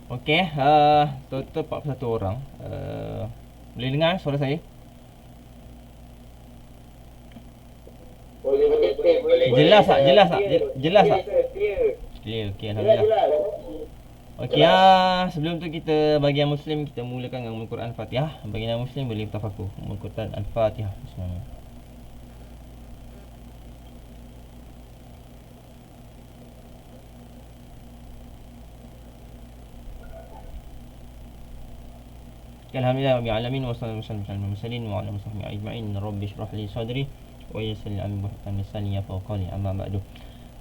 Okey, total 41 orang. Boleh dengar suara saya? Boleh, boleh, boleh, boleh. Jelas tak? Jelas tak? Clear, Jelas clear, tak? sir, clear. Clear, okey, Jelas, alhamdulillah. jelas. Okey, sebelum tu kita bagi yang muslim kita mulakan dengan Ummul Quran Fatihah. Bagi yang muslim boleh tafakur. Ummul Quran Al-Fatihah. Bismillah. Alhamdulillah rabbil alamin wa sallallahu alaihi wasallam mursalin wa ala alihi ajma'in. Rabbi shrah li sadri wa yassir li amri wahlul lisani yafqahu qawli. Amma ba'du.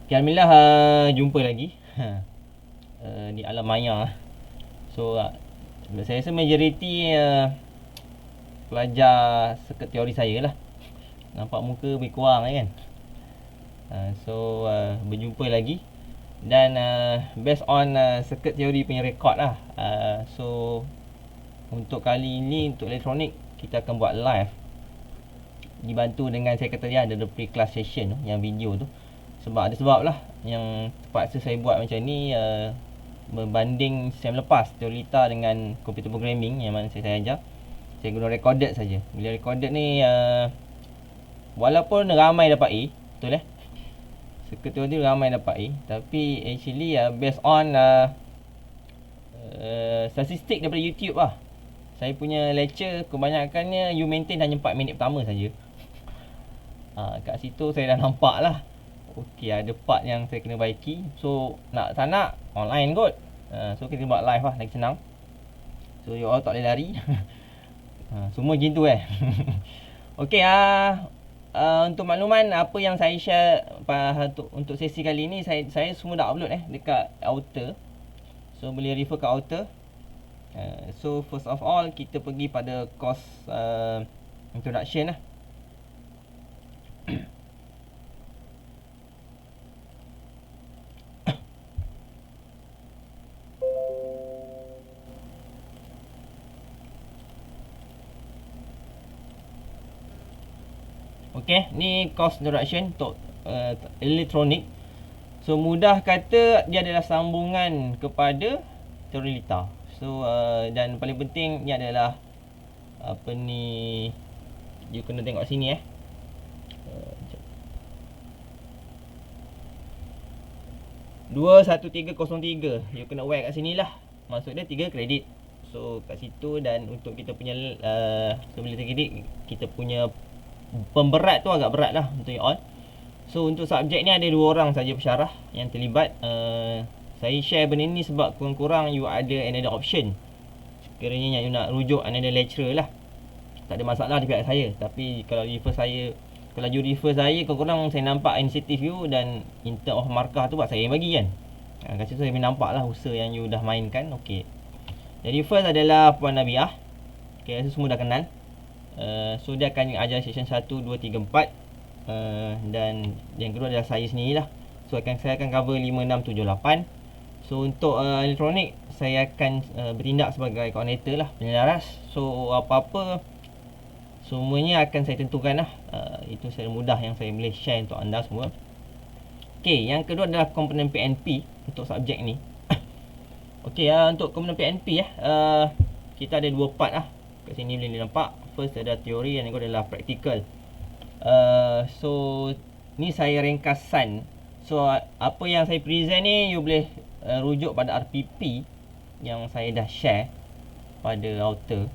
Okay, alhamdulillah jumpa lagi di alam maya. So saya rasa majoriti pelajar seket teori saya lah. Nampak muka lebih kurang kan. So berjumpa lagi. Dan based on seket teori punya rekod lah. So untuk kali ini, untuk elektronik, kita akan buat live. Dibantu dengan saya kata dia ada the pre-class session tu, yang video tu. Sebab ada sebab lah yang terpaksa saya buat macam ni, berbanding sem lepas teorita dengan computer programming yang mana saya ajar. Saya guna recorded saja. Bila recorded ni walaupun ramai dapat A, betul seketul tu ramai dapat A, tapi actually based on statistik daripada YouTube lah. Saya punya lecture kebanyakannya you maintain hanya 4 minit pertama saja. Kat situ saya dah nampak lah, okey, ada part yang saya kena baiki. So tak nak online kot. So kita buat live lah, lagi senang. So you all tak boleh lari. Semua macam tu okey, untuk makluman apa yang saya share untuk sesi kali ni, saya semua dah upload dekat Outer. So boleh refer ke Outer. So first of all kita pergi pada course introduction lah. Okay, ni course introduction untuk elektronik. So mudah kata dia adalah sambungan kepada teorita. So dan paling penting ni adalah apa ni, you kena tengok sini 21303. You kena aware kat sini lah. Maksud dia 3 kredit. So kat situ, dan untuk kita punya sebelum kredit, kita punya pemberat tu agak berat lah untuk you all. So untuk subjek ni ada 2 orang saja pensyarah yang terlibat. Saya share benda ni sebab kurang-kurang you ada another option. Sekiranya you nak rujuk another lecturer lah, tak ada masalah di pihak saya. Tapi kalau you refer saya, kurang-kurang saya nampak inisiatif you, dan in term of markah tu buat saya yang bagi kan. Kat situ saya nampak lah usaha yang you dah mainkan. Okay, jadi first adalah Puan Nabiah. Okay, rasa semua dah kenal. So dia akan ajar session 1, 2, 3, 4. Dan yang kedua adalah saya sendiri lah. So saya akan cover 5, 6, 7, 8. So untuk elektronik, saya akan bertindak sebagai koordinator lah, penyelaras. So apa-apa semuanya akan saya tentukan lah. Itu secara mudah yang saya boleh share untuk anda semua. Okay, yang kedua adalah komponen PNP untuk subjek ni. Okay, untuk komponen PNP kita ada 2 part lah. Kat sini boleh nampak. First ada teori, yang kedua adalah practical. So ni saya ringkasan. So apa yang saya present ni you boleh rujuk pada RPP yang saya dah share pada Outer.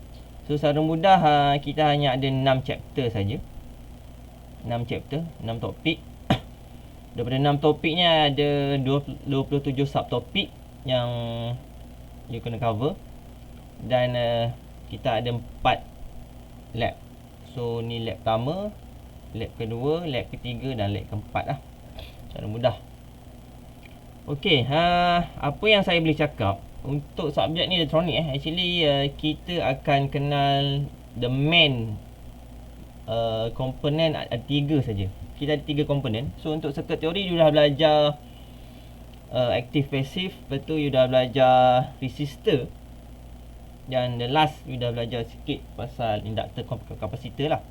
So secara mudah kita hanya ada 6 chapter saja. 6 chapter, 6 topik. Daripada 6 topiknya ada 27 subtopik yang you kena cover. Dan kita ada 4 lab. So ni lab pertama, lab kedua, lab ketiga dan lab keempat lah. Secara mudah. Okey, apa yang saya boleh cakap untuk subjek ni elektronik actually kita akan kenal the main komponen ada 3 saja. Kita ada 3 komponen. So untuk circuit teori you dah belajar active passive, lepas tu you dah belajar resistor, dan the last you dah belajar sikit pasal inductor kapasitor lah.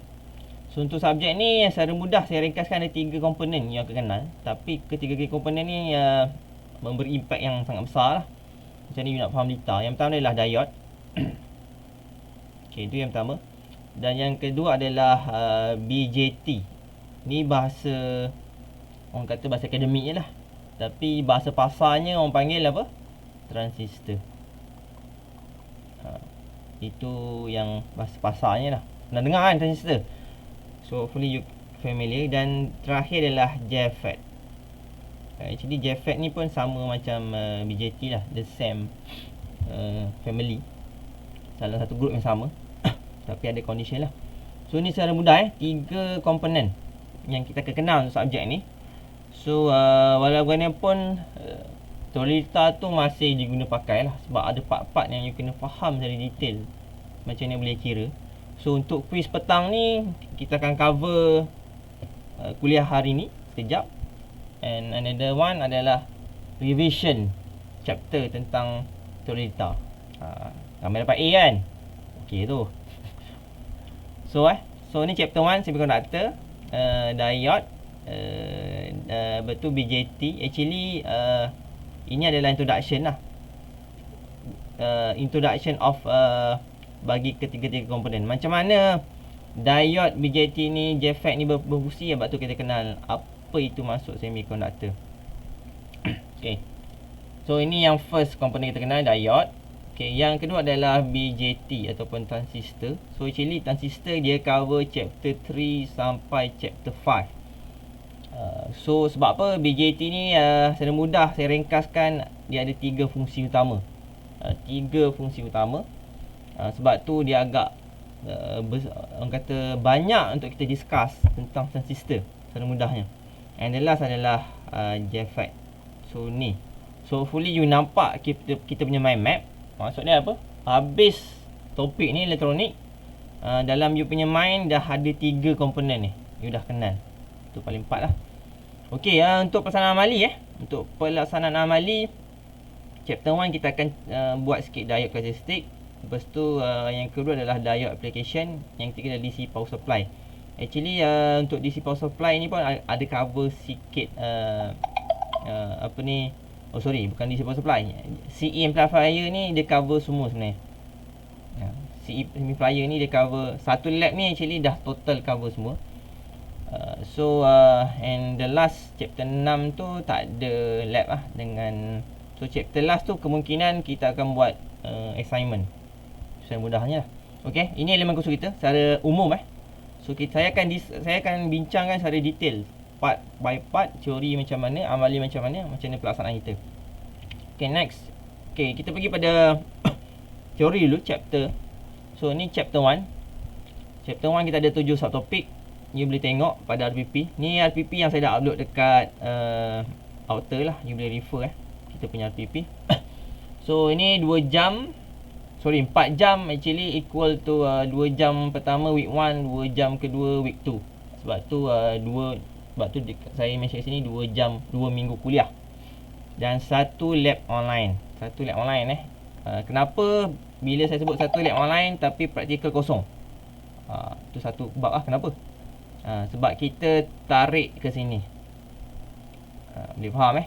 So untuk subjek ni secara mudah saya ringkaskan ada 3 komponen yang akan kenal. Tapi ketiga-tiga komponen ni memberi impact yang sangat besar lah. macam ni you nak faham data. Yang pertama adalah diode. Okay, itu yang pertama. Dan yang kedua adalah BJT. Ni bahasa, orang kata bahasa akademik je lah. Tapi bahasa pasarnya orang panggil apa? Transistor. Itu yang bahasa pasarnya lah. Pernah dengar kan transistor? So hopefully you familiar. Dan terakhir adalah JFET. Actually JFET ni pun sama macam BJT lah. The same family. Salah satu group yang sama. Tapi ada condition lah. So ni secara mudah 3 komponen yang kita akan kenal untuk subjek ni. So walaupun teorita tu masih diguna pakai lah. Sebab ada part-part yang you kena faham secara detail macam mana boleh kira. So untuk quiz petang ni kita akan cover kuliah hari ni sekejap. And another one adalah revision chapter tentang teorita. Ramai dapat A kan? Okay tu. So ni chapter 1 semiconductor, diode, betul BJT. Actually ini adalah introduction lah. Introduction of bagi ketiga-tiga komponen. Macam mana diode, BJT ni, JFET ni berfungsi. Sebab tu kita kenal apa itu masuk semiconductor. Okay. So ini yang first komponen kita kenal, diode. Okay, yang kedua adalah BJT ataupun transistor. So actually transistor dia cover chapter 3 sampai chapter 5. So sebab apa BJT ni secara mudah saya ringkaskan, dia ada 3 fungsi utama. 3 fungsi utama. Sebab tu dia agak orang kata banyak untuk kita discuss tentang transistor secara mudahnya. And the last adalah JFET. So ni. So hopefully you nampak kita punya mind map. Maksudnya apa? Habis topik ni elektronik, dalam you punya mind dah ada 3 komponen ni. You dah kenal. Itu paling 4 lah. Okey, untuk pelaksanaan amali Untuk pelaksanaan amali chapter 1 kita akan buat sikit diode karakteristik. Lepas tu yang kedua adalah diode application. Yang ketiga adalah DC power supply. Actually untuk DC power supply ni pun ada cover sikit apa ni, oh sorry, bukan DC power supply. CE amplifier ni dia cover semua sebenarnya. CE amplifier ni dia cover satu lab ni, actually dah total cover semua. And the last chapter 6 tu tak ada lab lah dengan. So chapter last tu kemungkinan kita akan buat assignment. Secara mudahnya lah. Okay, ini elemen kursus kita secara umum So saya akan bincangkan secara detail, part by part, teori macam mana, amali macam mana pelaksanaan kita. Okay, next. Okay, kita pergi pada teori dulu, chapter. So ni chapter 1. Chapter 1 kita ada 7 subtopik. You boleh tengok pada RPP. Ni RPP yang saya dah upload dekat outer lah. You boleh refer kita punya RPP. So ini 2 jam. Sorry, 4 jam actually equal to 2 jam pertama week 1, 2 jam kedua week 2. Sebab tu saya mention sini 2 jam 2 minggu kuliah. Dan 1 lab online. 1 lab online kenapa bila saya sebut 1 lab online tapi praktikal kosong? Tu satu bab kenapa? Sebab kita tarik ke sini. Boleh faham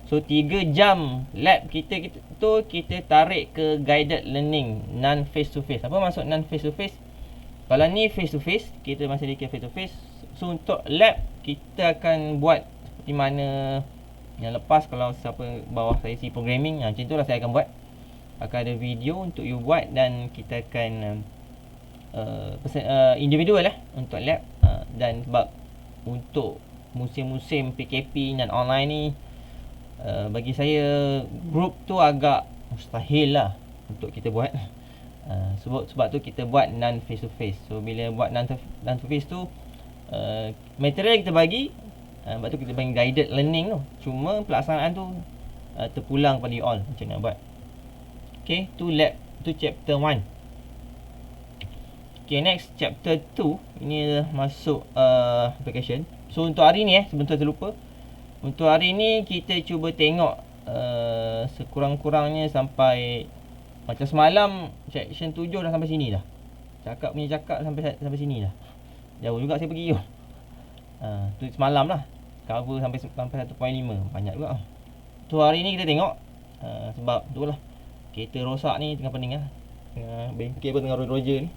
So 3 jam lab kita tarik ke guided learning, non face to face. Apa maksud non face to face? Kalau ni face to face, kita masih dikira face to face. So untuk lab kita akan buat seperti mana yang lepas. Kalau siapa bawah saya si programming, macam itulah saya akan buat. Akan ada video untuk you buat dan kita akan individual untuk lab. Dan sebab untuk musim-musim PKP dan online ni, bagi saya group tu agak mustahil lah untuk kita buat. Sebab tu kita buat non face to face. So bila buat non face to face tu, material kita bagi, sebab tu kita bagi guided learning tu. Cuma pelaksanaan tu terpulang pada you all macam nak buat. Okay, tu lab, tu chapter 1. Okay, next chapter 2. Ini masuk application. So untuk hari ni sebentar terlupa. Untuk hari ni kita cuba tengok sekurang-kurangnya sampai, macam semalam section 7 dah sampai sini dah. Cakap sampai sini dah. Jauh juga saya pergi tu. Tu semalam lah. Cover sampai 1.5. Banyak juga. Tu hari ni kita tengok sebab tu lah kereta rosak ni tengah pening lah. Tengah bengkel pun tengah roger ni.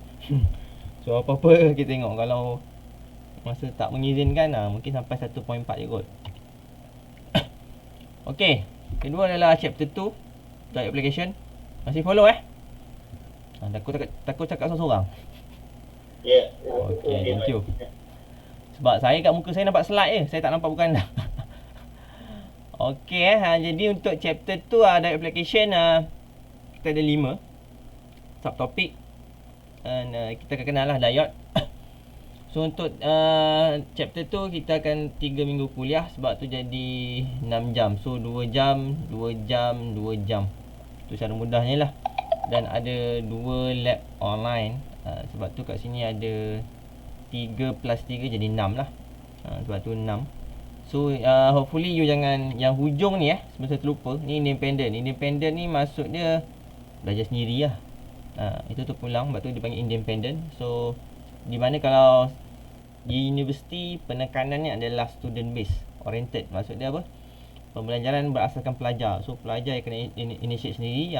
So apa-apa kita tengok, kalau masa tak mengizinkan mungkin sampai 1.4 je kot. Okey, kedua adalah chapter 2 Drive application. Masih follow takut cakap seorang-seorang. Ya. Okey, thank you. Sebab saya kat muka saya nampak slide je, saya tak nampak bukan dah. Okey jadi untuk chapter 2 Drive application kita ada 5 subtopik. Dan kita akan kenal lah diode. So untuk chapter 2 kita akan 3 minggu kuliah, sebab tu jadi 6 jam. So 2 jam, 2 jam, 2 jam. Tu cara mudahnya lah. Dan ada 2 lab online. Sebab tu kat sini ada 3 plus 3 jadi 6 lah. Sebab tu 6. So hopefully you jangan, yang hujung ni sebab saya terlupa, ni independent. Independent ni maksud dia belajar sendiri lah. Itu terpulang, sebab tu dia panggil independent. So di mana kalau di universiti penekanannya adalah student based oriented. Maksud dia apa? Pembelajaran berasaskan pelajar. So pelajar yang kena initiate sendiri.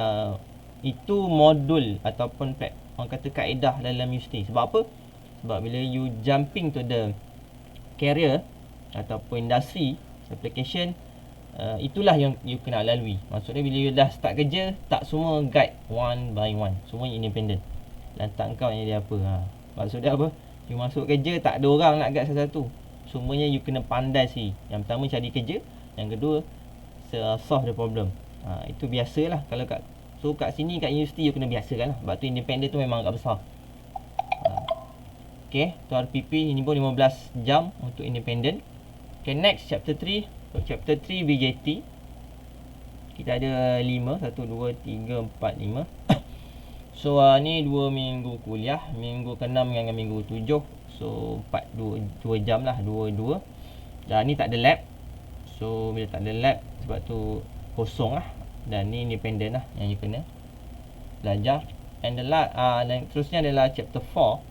Itu modul ataupun orang kata kaedah dalam universiti. Sebab apa? Sebab bila you jumping to the career ataupun industri application, itulah yang you kena lalui. Maksudnya bila you dah start kerja, tak semua guide one by one, semua independent. Lantak kau yang jadi apa. Maksud dia apa? You masuk kerja, tak ada orang nak guide satu-satu. Semuanya you kena pandai sih. Yang pertama cari kerja, yang kedua solve the problem. Itu biasalah. Kalau kat sini kat universiti you kena biasakan lah. Sebab tu independent tu memang agak besar. Okay, tu RPP ini pun 15 jam untuk independent. Okay, next chapter 3. So, chapter 3 BJT. Kita ada 5, 1, 2, 3, 4, 5. So ni 2 minggu kuliah, minggu ke-6 dengan minggu 7. So 2 jam lah, 2. Dan ni tak ada lab. So bila tak ada lab, sebab tu kosong lah. Dan ni independent lah yang you kena belajar. And the last dan terusnya adalah chapter 4.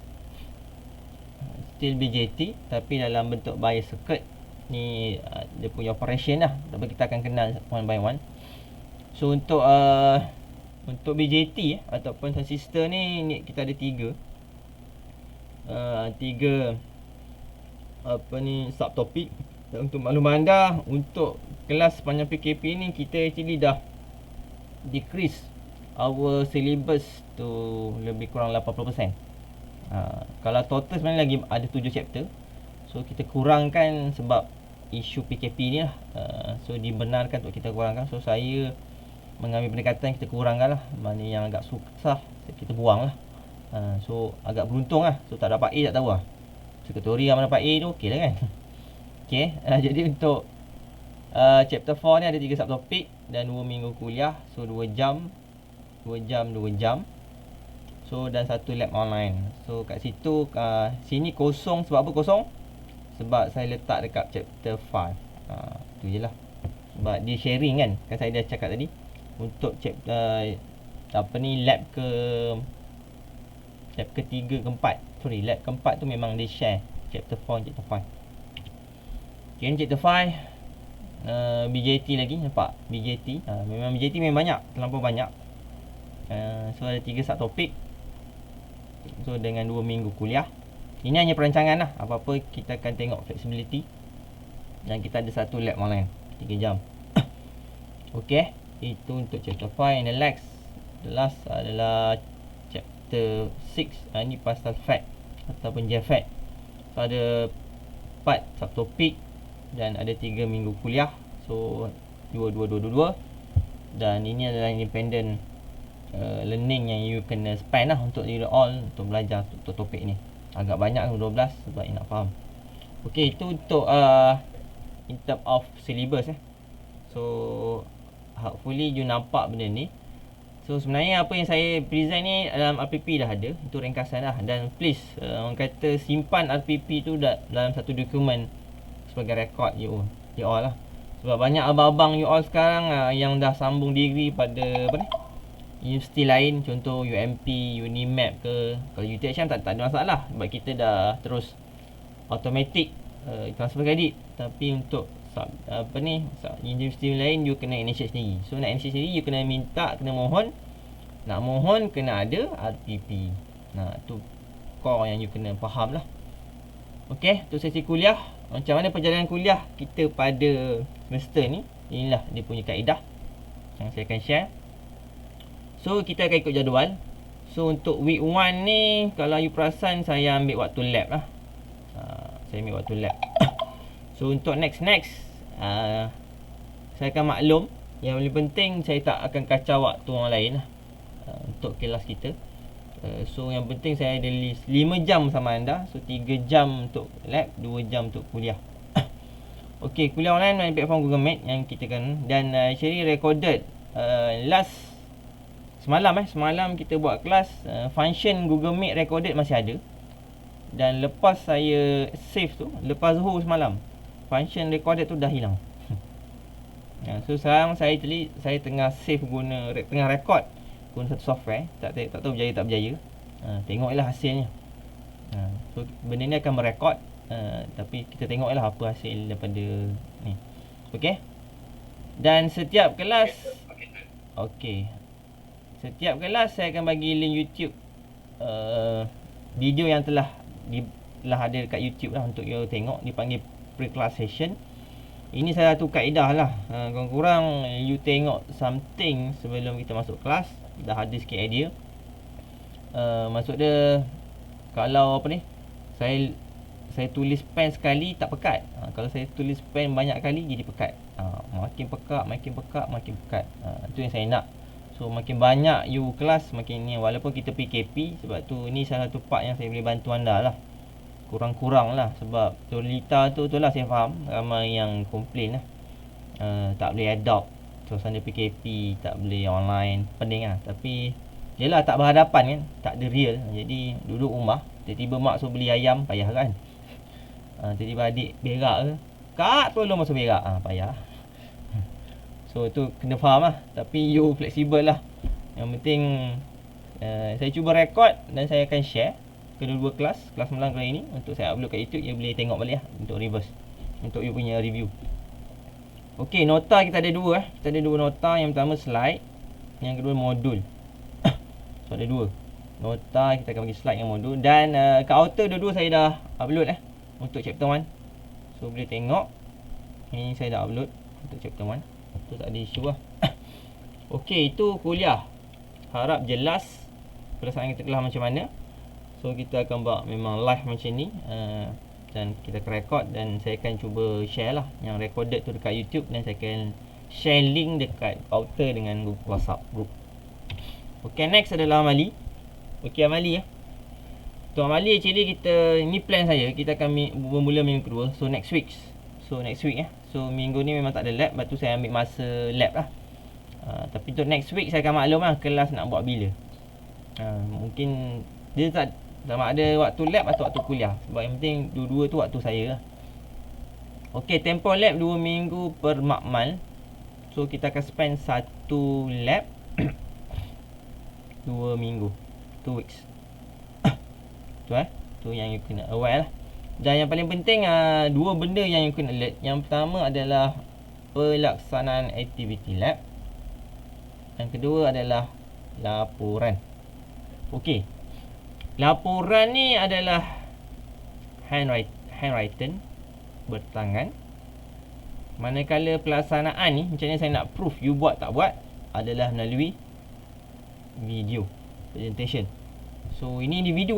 Still BJT tapi dalam bentuk bias circuit. Ni dia punya operation lah. Tapi kita akan kenal one by one. So untuk BJT ataupun transistor ni kita ada 3 subtopik. Dan untuk makluman anda, untuk kelas sepanjang PKP ni kita actually dah decrease our syllabus tu lebih kurang 80%. Kalau total sebenarnya lagi ada 7 chapter. So kita kurangkan sebab isu PKP ni lah. So dibenarkan untuk kita kurangkan. So saya mengambil pendekatan kita kurangkan lah. Mana yang agak susah kita buang lah. So agak beruntung lah. So tak dapat A tak tahu lah. Sekretori yang dapat A tu okey lah kan. Okay, jadi untuk chapter 4 ni ada 3 subtopik dan 2 minggu kuliah. So 2 jam. So dan 1 lab online. So kat situ sini kosong. Sebab apa kosong? Sebab saya letak dekat chapter 5. Tu je lah. Sebab dia sharing kan saya dah cakap tadi. Untuk chapter lab ke-3 ke-4. Sorry, lab ke-4 tu memang dia share chapter 4 dan chapter 5. Okay, ni chapter 5. BJT lagi, nampak? BJT. Memang BJT memang banyak, terlampau banyak. So ada 3 subtopik. So dengan 2 minggu kuliah. Ini hanya perancangan lah. Apa-apa kita akan tengok flexibility. Dan kita ada 1 lab online 3 jam. Okay, itu untuk chapter 5. And the last adalah chapter 6. Ini pasal FAT ataupun JFAT. So ada 4 subtopik dan ada 3 minggu kuliah. So 2. Dan ini adalah independent learning yang you kena spend lah untuk you all untuk belajar untuk topik ni. Agak banyak 12 sebab you nak faham. Okay, itu untuk in term of syllabus So hopefully you nampak benda ni. So sebenarnya apa yang saya present ni dalam RPP dah ada. Itu ringkasan lah. Dan please orang kata simpan RPP tu dalam satu dokumen sebagai rekod you all lah. Sebab banyak abang-abang you all sekarang yang dah sambung degree pada universiti lain. Contoh UMP, Unimap ke. Kalau UTHM tak ada masalah. Sebab kita dah terus automatic transfer kredit. Tapi untuk universiti lain you kena initiate sendiri. So nak initiate sendiri you kena minta, kena mohon Nak mohon kena ada RTP. Nah, tu core yang you kena faham lah. Okey, tu sesi kuliah. Macam mana perjalanan kuliah kita pada semester ni. Inilah dia punya kaedah yang saya akan share. So, kita akan ikut jadual. So, untuk week 1 ni, kalau you perasan, saya ambil waktu lab lah. Saya ambil waktu lab. So, untuk next, saya akan maklum. Yang paling penting, saya tak akan kacau waktu orang lain lah. Untuk kelas kita. So yang penting saya ada list 5 jam sama anda. So 3 jam untuk lab, 2 jam untuk kuliah. Okey, kuliah online melalui platform Google Meet yang kita kan. Dan actually recorded last semalam kita buat kelas, function Google Meet recorded masih ada. Dan lepas saya save tu, lepas Zuhur semalam, function recorded tu dah hilang. So sekarang saya tengah save tengah record guna satu software. Tak tahu berjaya tak berjaya. Tengoklah hasilnya. So benda ni akan merekod, tapi kita tengoklah apa hasil daripada ni. Okey. Dan setiap kelas setiap kelas saya akan bagi link YouTube, video yang telah ada dekat YouTube lah untuk you tengok. Dipanggil pre-class session. Ini salah satu kaedah lah. Kurang-kurang you tengok something sebelum kita masuk kelas. Dah ada sikit idea. Maksud dia, kalau apa ni, saya tulis pen sekali tak pekat. Kalau saya tulis pen banyak kali jadi pekat. Makin pekat. Itu yang saya nak. So makin banyak you kelas, makin ni. Walaupun kita PKP, sebab tu ni salah satu part yang saya boleh bantu anda lah. Kurang-kurang lah. Sebab Lolita tu lah saya faham. Ramai yang komplain lah. Tak boleh adopt suasana PKP, tak boleh online. Pening lah. Tapi yelah, tak berhadapan kan, tak ada real. Jadi duduk rumah, tiba-tiba mak suruh beli ayam, payah kan. Tiba-tiba adik berak ke, Kak tolong masuk berak, payah. So tu kena faham lah. Tapi you fleksibel lah. Yang penting saya cuba rekod dan saya akan share kedua-dua kelas malam kali ni. Untuk saya upload kat YouTube, you boleh tengok balik lah untuk reverse, untuk you punya review. Okey, nota kita ada dua. Kita ada dua nota. Yang pertama slide, yang kedua modul. So ada dua nota, kita akan bagi slide yang modul. Dan kat outer dua-dua saya dah upload untuk chapter 1. So boleh tengok. Ini saya dah upload untuk chapter 1. Tu tak ada isu lah. Okey, itu kuliah. Harap jelas pelaksanaan kita kelas macam mana. So kita akan buat memang live macam ni. Dan kita akan record, dan saya akan cuba share lah yang recorded tu dekat YouTube, dan saya akan share link dekat outer dengan group WhatsApp group. Okay, next adalah amali. Okay, amali tu amali actually kita, ni plan saya, kita akan bermula minggu kedua. So next week So minggu ni memang tak ada lab, lepas tu saya ambil masa lab lah. Tapi untuk next week saya akan maklum lah kelas nak buat bila. Mungkin dia tak sama ada waktu lab atau waktu kuliah. Sebab yang penting dua-dua tu waktu saya lah. Okey, tempoh lab 2 minggu per makmal. So kita akan spend 1 lab 2 minggu, 2 weeks. Tu yang you kena aware lah. Dan yang paling penting, dua benda yang you kena alert. Yang pertama adalah pelaksanaan aktiviti lab. Yang kedua adalah laporan. Okey, laporan ni adalah handwritten, bertangan. Manakala pelaksanaan ni, macam ni saya nak proof you buat tak buat, adalah melalui video presentation. So ini individu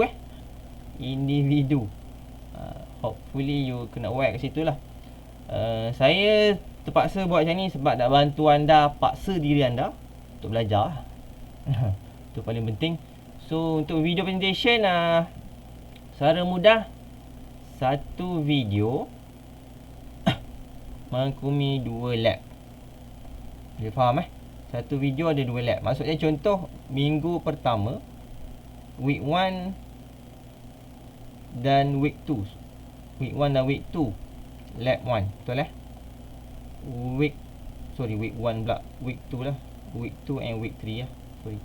individu. Hopefully you kena aware kat situ lah. Saya terpaksa buat macam ni sebab nak bantu anda, paksa diri anda untuk belajar. Itu paling penting. So untuk video presentation, secara mudah, satu video merangkumi 2 lab. Boleh faham Satu video ada 2 lab. Maksudnya contoh minggu pertama, week 1 dan week 2. Week 1 dan week 2 lab 1. Betul week 1 pula, week 2 lah. Week 2 and week 3 lah. Sorry,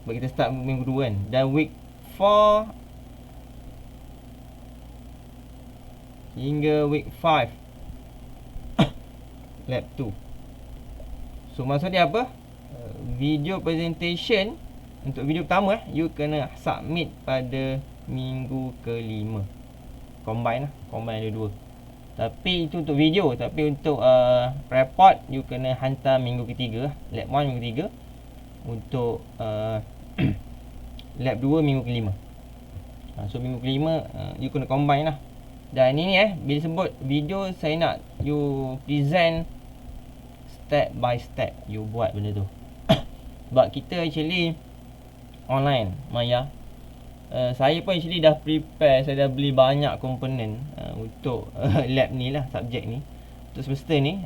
sebab kita start minggu 2 kan. Dan week 4 hingga week 5 lab 2. So maksudnya apa? Video presentation untuk video pertama you kena submit pada minggu ke-5. Combine ada dua. Tapi itu untuk video. Tapi untuk report you kena hantar minggu ke-3 lab 1 minggu ke-3. Untuk lab 2 minggu ke-5. So minggu ke-5 you kena combine lah. Dan ini bila sebut video, saya nak you present step by step you buat benda tu. Sebab kita actually online Maya. Saya pun actually dah prepare, saya dah beli banyak komponen untuk lab ni lah, subjek ni, untuk semester ni.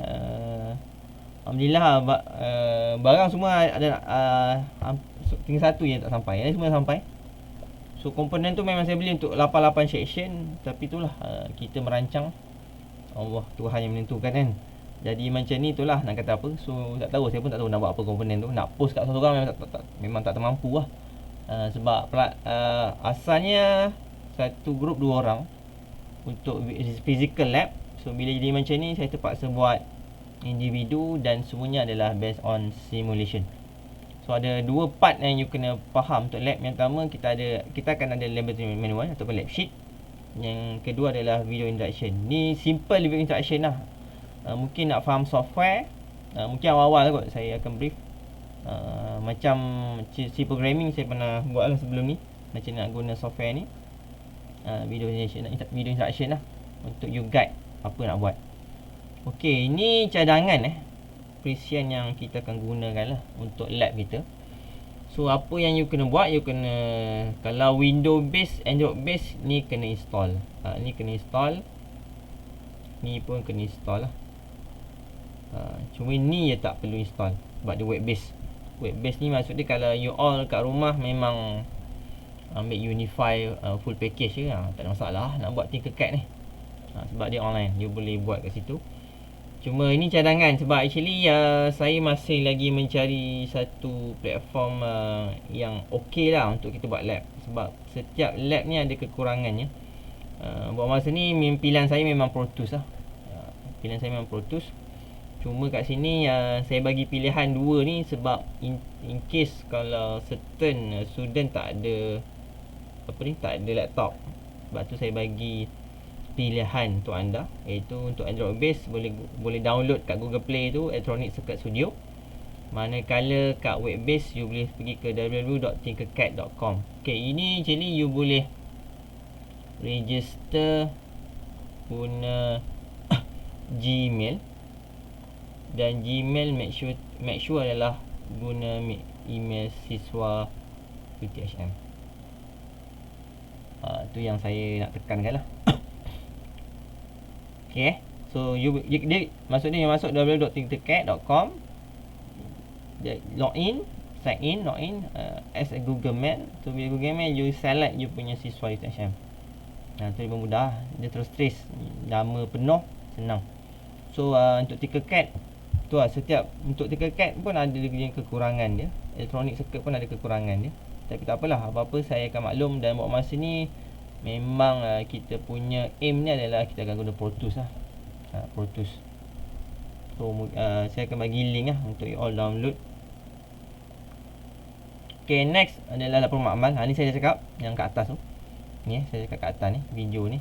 Alhamdulillah barang semua ada, tinggal satu je tak sampai. Yang semua dah sampai. So komponen tu memang saya beli untuk 88 section. Tapi itulah kita merancang, Allah Tuhan yang menentukan kan. Jadi macam ni itulah nak kata apa. So tak tahu, saya pun tak tahu nak buat apa komponen tu. Nak post kat seorang memang tak termampu lah. Sebab asalnya satu grup 2 orang untuk physical lab. So bila jadi macam ni, saya terpaksa buat individu dan semuanya adalah based on simulation. So ada 2 part yang you kena faham untuk lab. Yang pertama kita akan ada laboratory manual ataupun lab sheet. Yang kedua adalah video instruction. Ni simple video instruction lah. Mungkin nak faham software, mungkin awal-awal kot saya akan brief. Macam C programming saya pernah buat lah sebelum ni, macam nak guna software ni. Video instruction lah, untuk you guide apa nak buat. Okey, ini cadangan perisian yang kita akan gunakan lah untuk lab kita. So apa yang you kena buat, you kena, kalau Windows base, Android base, ni kena install. Ni kena install, ni pun kena install lah. Cuma ni je tak perlu install sebab dia web base. Web base ni maksud dia kalau you all kat rumah memang ambil Unify full package je, tak ada masalah nak buat Tinkercad ni. Sebab dia online, you boleh buat kat situ. Cuma ini cadangan sebab actually saya masih lagi mencari satu platform yang okey lah untuk kita buat lab. Sebab setiap lab ni ada kekurangannya. Buat masa ni pilihan saya memang Pro Tools lah. Pilihan saya memang Pro Tools. Cuma kat sini saya bagi pilihan 2 ni sebab in case kalau certain student tak ada tak ada laptop. Sebab tu saya bagi pilihan untuk anda, iaitu untuk Android base boleh download kat Google Play tu Electronic Circuit Studio. Manakala kat web base you boleh pergi ke www.tinkercad.com. Okay, ini actually you boleh register guna Gmail. Dan Gmail make sure adalah guna email siswa UTHM. Tu yang saya nak tekankan lah. Okay, so dia maksudnya you masuk www.tinkercad.com, login as a Google Mail. So bila Google Mail you select you punya siswa UTHM. Tu lebih mudah, dia terus trace nama penuh, senang. So untuk Tinkercad tu lah, untuk Tinkercad pun ada kekurangan dia. Electronic Circuit pun ada kekurangan dia. Tapi tak apalah, apa-apa saya akan maklum. Dan buat masa ni memang kita punya aim ni adalah kita akan guna Pro Tools lah. Pro Tools. So saya akan bagi link lah untuk you all download. Okay, next adalah laporan makmal. Ni saya dah cakap yang kat atas tu. Ni saya cakap kat atas ni, video ni.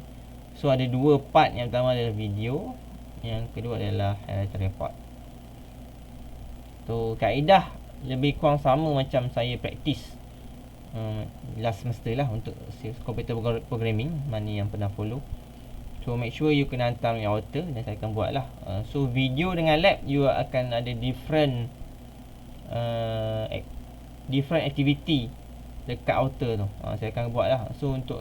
So ada 2 part. Yang pertama adalah video, yang kedua adalah report. So kaedah lebih kurang sama macam saya praktis last semester lah untuk computer programming. Mana yang pernah follow. So make sure you kena hantar your author dan saya akan buat lah. So video dengan lab you akan ada different activity dekat author tu. Saya akan buat lah. So untuk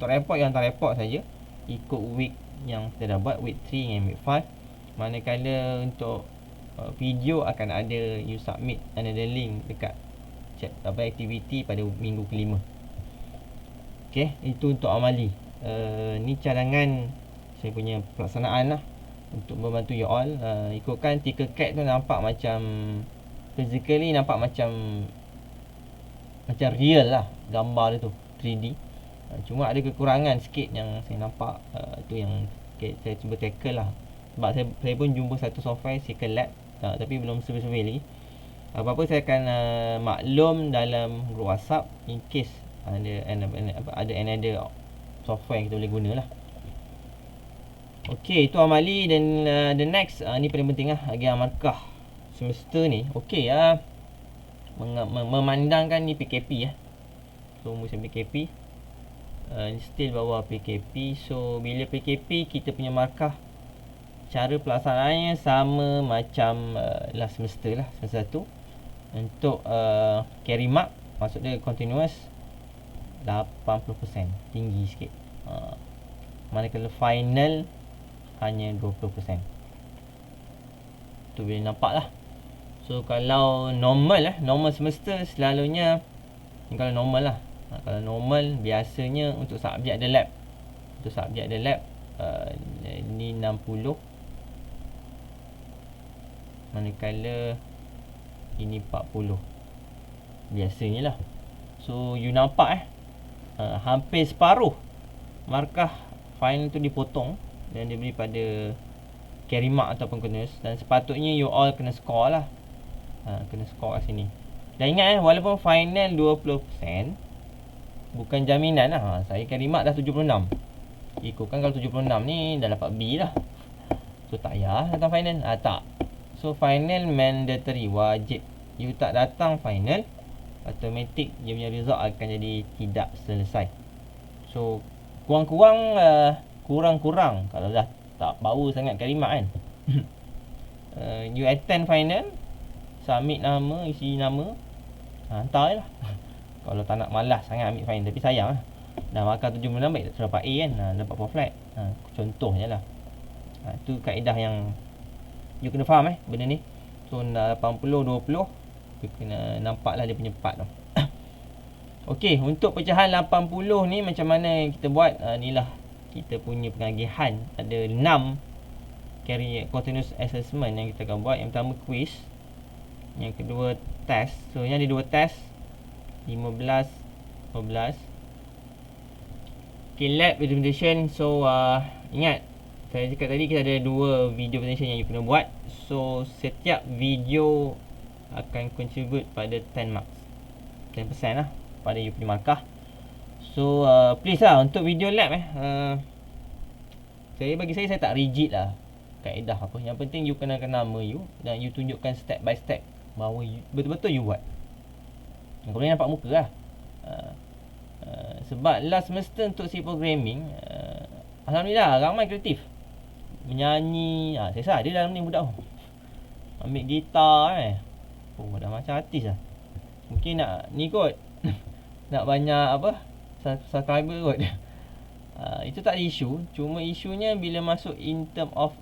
report, yang hantar report saja ikut week yang kita dah buat, week 3 dengan week 5. Manakala untuk video akan ada you submit another link dekat aktiviti pada minggu ke-5. Okay, itu untuk amali. Ni cadangan saya punya pelaksanaan lah untuk membantu you all. Ikutkan Tinkercad tu nampak macam physically nampak macam real lah gambar dia tu, 3D. Cuma ada kekurangan sikit yang saya nampak. Tu yang saya cuba tackle lah. Sebab saya pun jumpa satu software Circle Lab, tapi belum survey lagi. Apa-apa saya akan maklum dalam group WhatsApp in case ada another software yang kita boleh guna lah. Okey, itu amali. Dan the next, ni paling penting lah, agen markah semester ni. Okey, memandangkan ni PKP so musim PKP, still bawa PKP. So bila PKP, kita punya markah cara pelaksanaannya sama macam last semester lah, semester 1. Untuk carry mark, maksud dia continuous 80%, tinggi sikit. Manakala final hanya 20%. Tu boleh nampak lah. So kalau normal semester selalunya, kalau normal lah, kalau normal biasanya untuk subjek ada lab. Untuk subjek ada lab, ni 60, manakala ini 40 biasanya lah. So you nampak hampir separuh markah final tu dipotong dan diberi pada carry mark ataupun continuous. Dan sepatutnya you all kena score lah, kena score kat sini. Dan ingat walaupun final 20%, bukan jaminan lah. Saya carry mark dah 76, ikutkan kalau 76 ni dah dapat B lah, so tak payah datang final. Tak. So final mandatory, wajib. You tak datang final, automatic dia punya result akan jadi tidak selesai. So kurang-kurang kalau dah tak bau sangat carry mark kan. You attend final, submit nama, isi nama, hantar je lah. Kalau tak nak malas sangat ambil final, tapi sayang lah, dah markah 76 baik tak dapat A kan, dapat 4 flat. Contoh je lah. Tu kaedah yang you kena faham benda ni. So 80-20, you kena nampak lah dia punya part tu. Okey, untuk pecahan 80 ni macam mana kita buat? Ni lah kita punya pengagihan. Ada 6 carry continuous assessment yang kita akan buat. Yang pertama quiz, yang kedua test. So yang ada 2 test, 15. Okay, lab presentation. So ingat saya cakap tadi kita ada 2 video presentation yang you kena buat. So setiap video akan contribute pada 10 marks, 10% lah pada you punya markah. So please lah untuk video lab bagi saya tak rigid lah kaedah apa. Yang penting you kenalkan nama you dan you tunjukkan step by step bahawa you, betul-betul you buat. Kau boleh nampak muka lah. Sebab last semester untuk C programming, alhamdulillah ramai kreatif, menyanyi. Saya ada dalam ni budak tu, ambil gitar dah macam artis lah. Mungkin nak ni kot nak banyak subscriber kot. Itu tak ada isu. Cuma isunya bila masuk in term of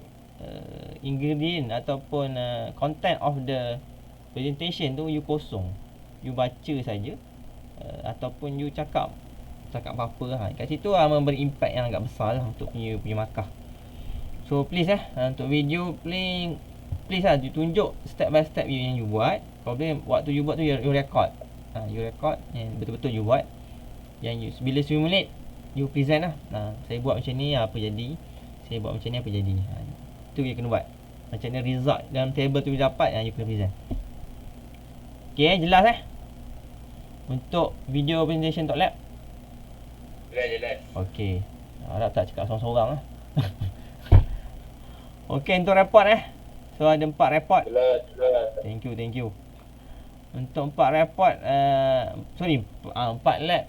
ingredient ataupun content of the presentation tu, you kosong, you baca saja, ataupun you cakap apa-apa lah. Kat situ memberi impact yang agak besar lah untuk you punya markah. So please untuk video please lah you tunjuk step by step yang you buat. Problem waktu you buat tu you record. You record yang betul-betul you buat. Yang you bila simulate you present lah. Saya buat macam ni apa jadi, saya buat macam ni apa jadi. Itu you kena buat. Macam ni result dalam table tu you dapat, you kena present. Okay, jelas untuk video presentation untuk lab? Jelas. Okay, harap tak cakap sorang-sorang lah. Okay, untuk report so ada 4 report. Jelas. Thank you. Untuk 4 report, 4 lab,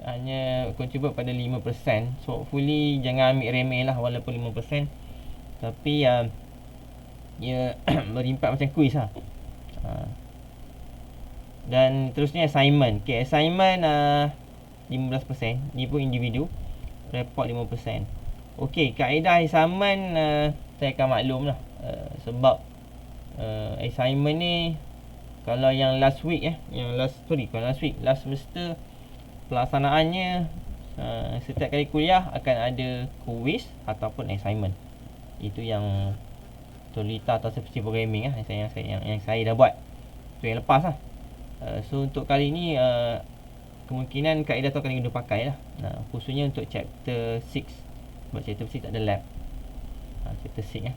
hanya contribute pada 5%. So hopefully jangan ambil remeh lah walaupun 5%. Tapi ia berimpak macam quiz lah. Dan terusnya assignment. Okay, assignment 15%. Ni pun individu. Report 5%. Okay, kaedah assignment saya akan maklum lah. Sebab assignment ni, kalau yang last week last semester, pelaksanaannya setiap kali kuliah akan ada quiz ataupun assignment. Itu yang Tolita atau C programming yang saya dah buat. So yang lepas lah. So untuk kali ni kemungkinan kaedah tu akan kita pakai lah. Khususnya untuk chapter 6. Sebab chapter 6 tak ada lab. Chapter 6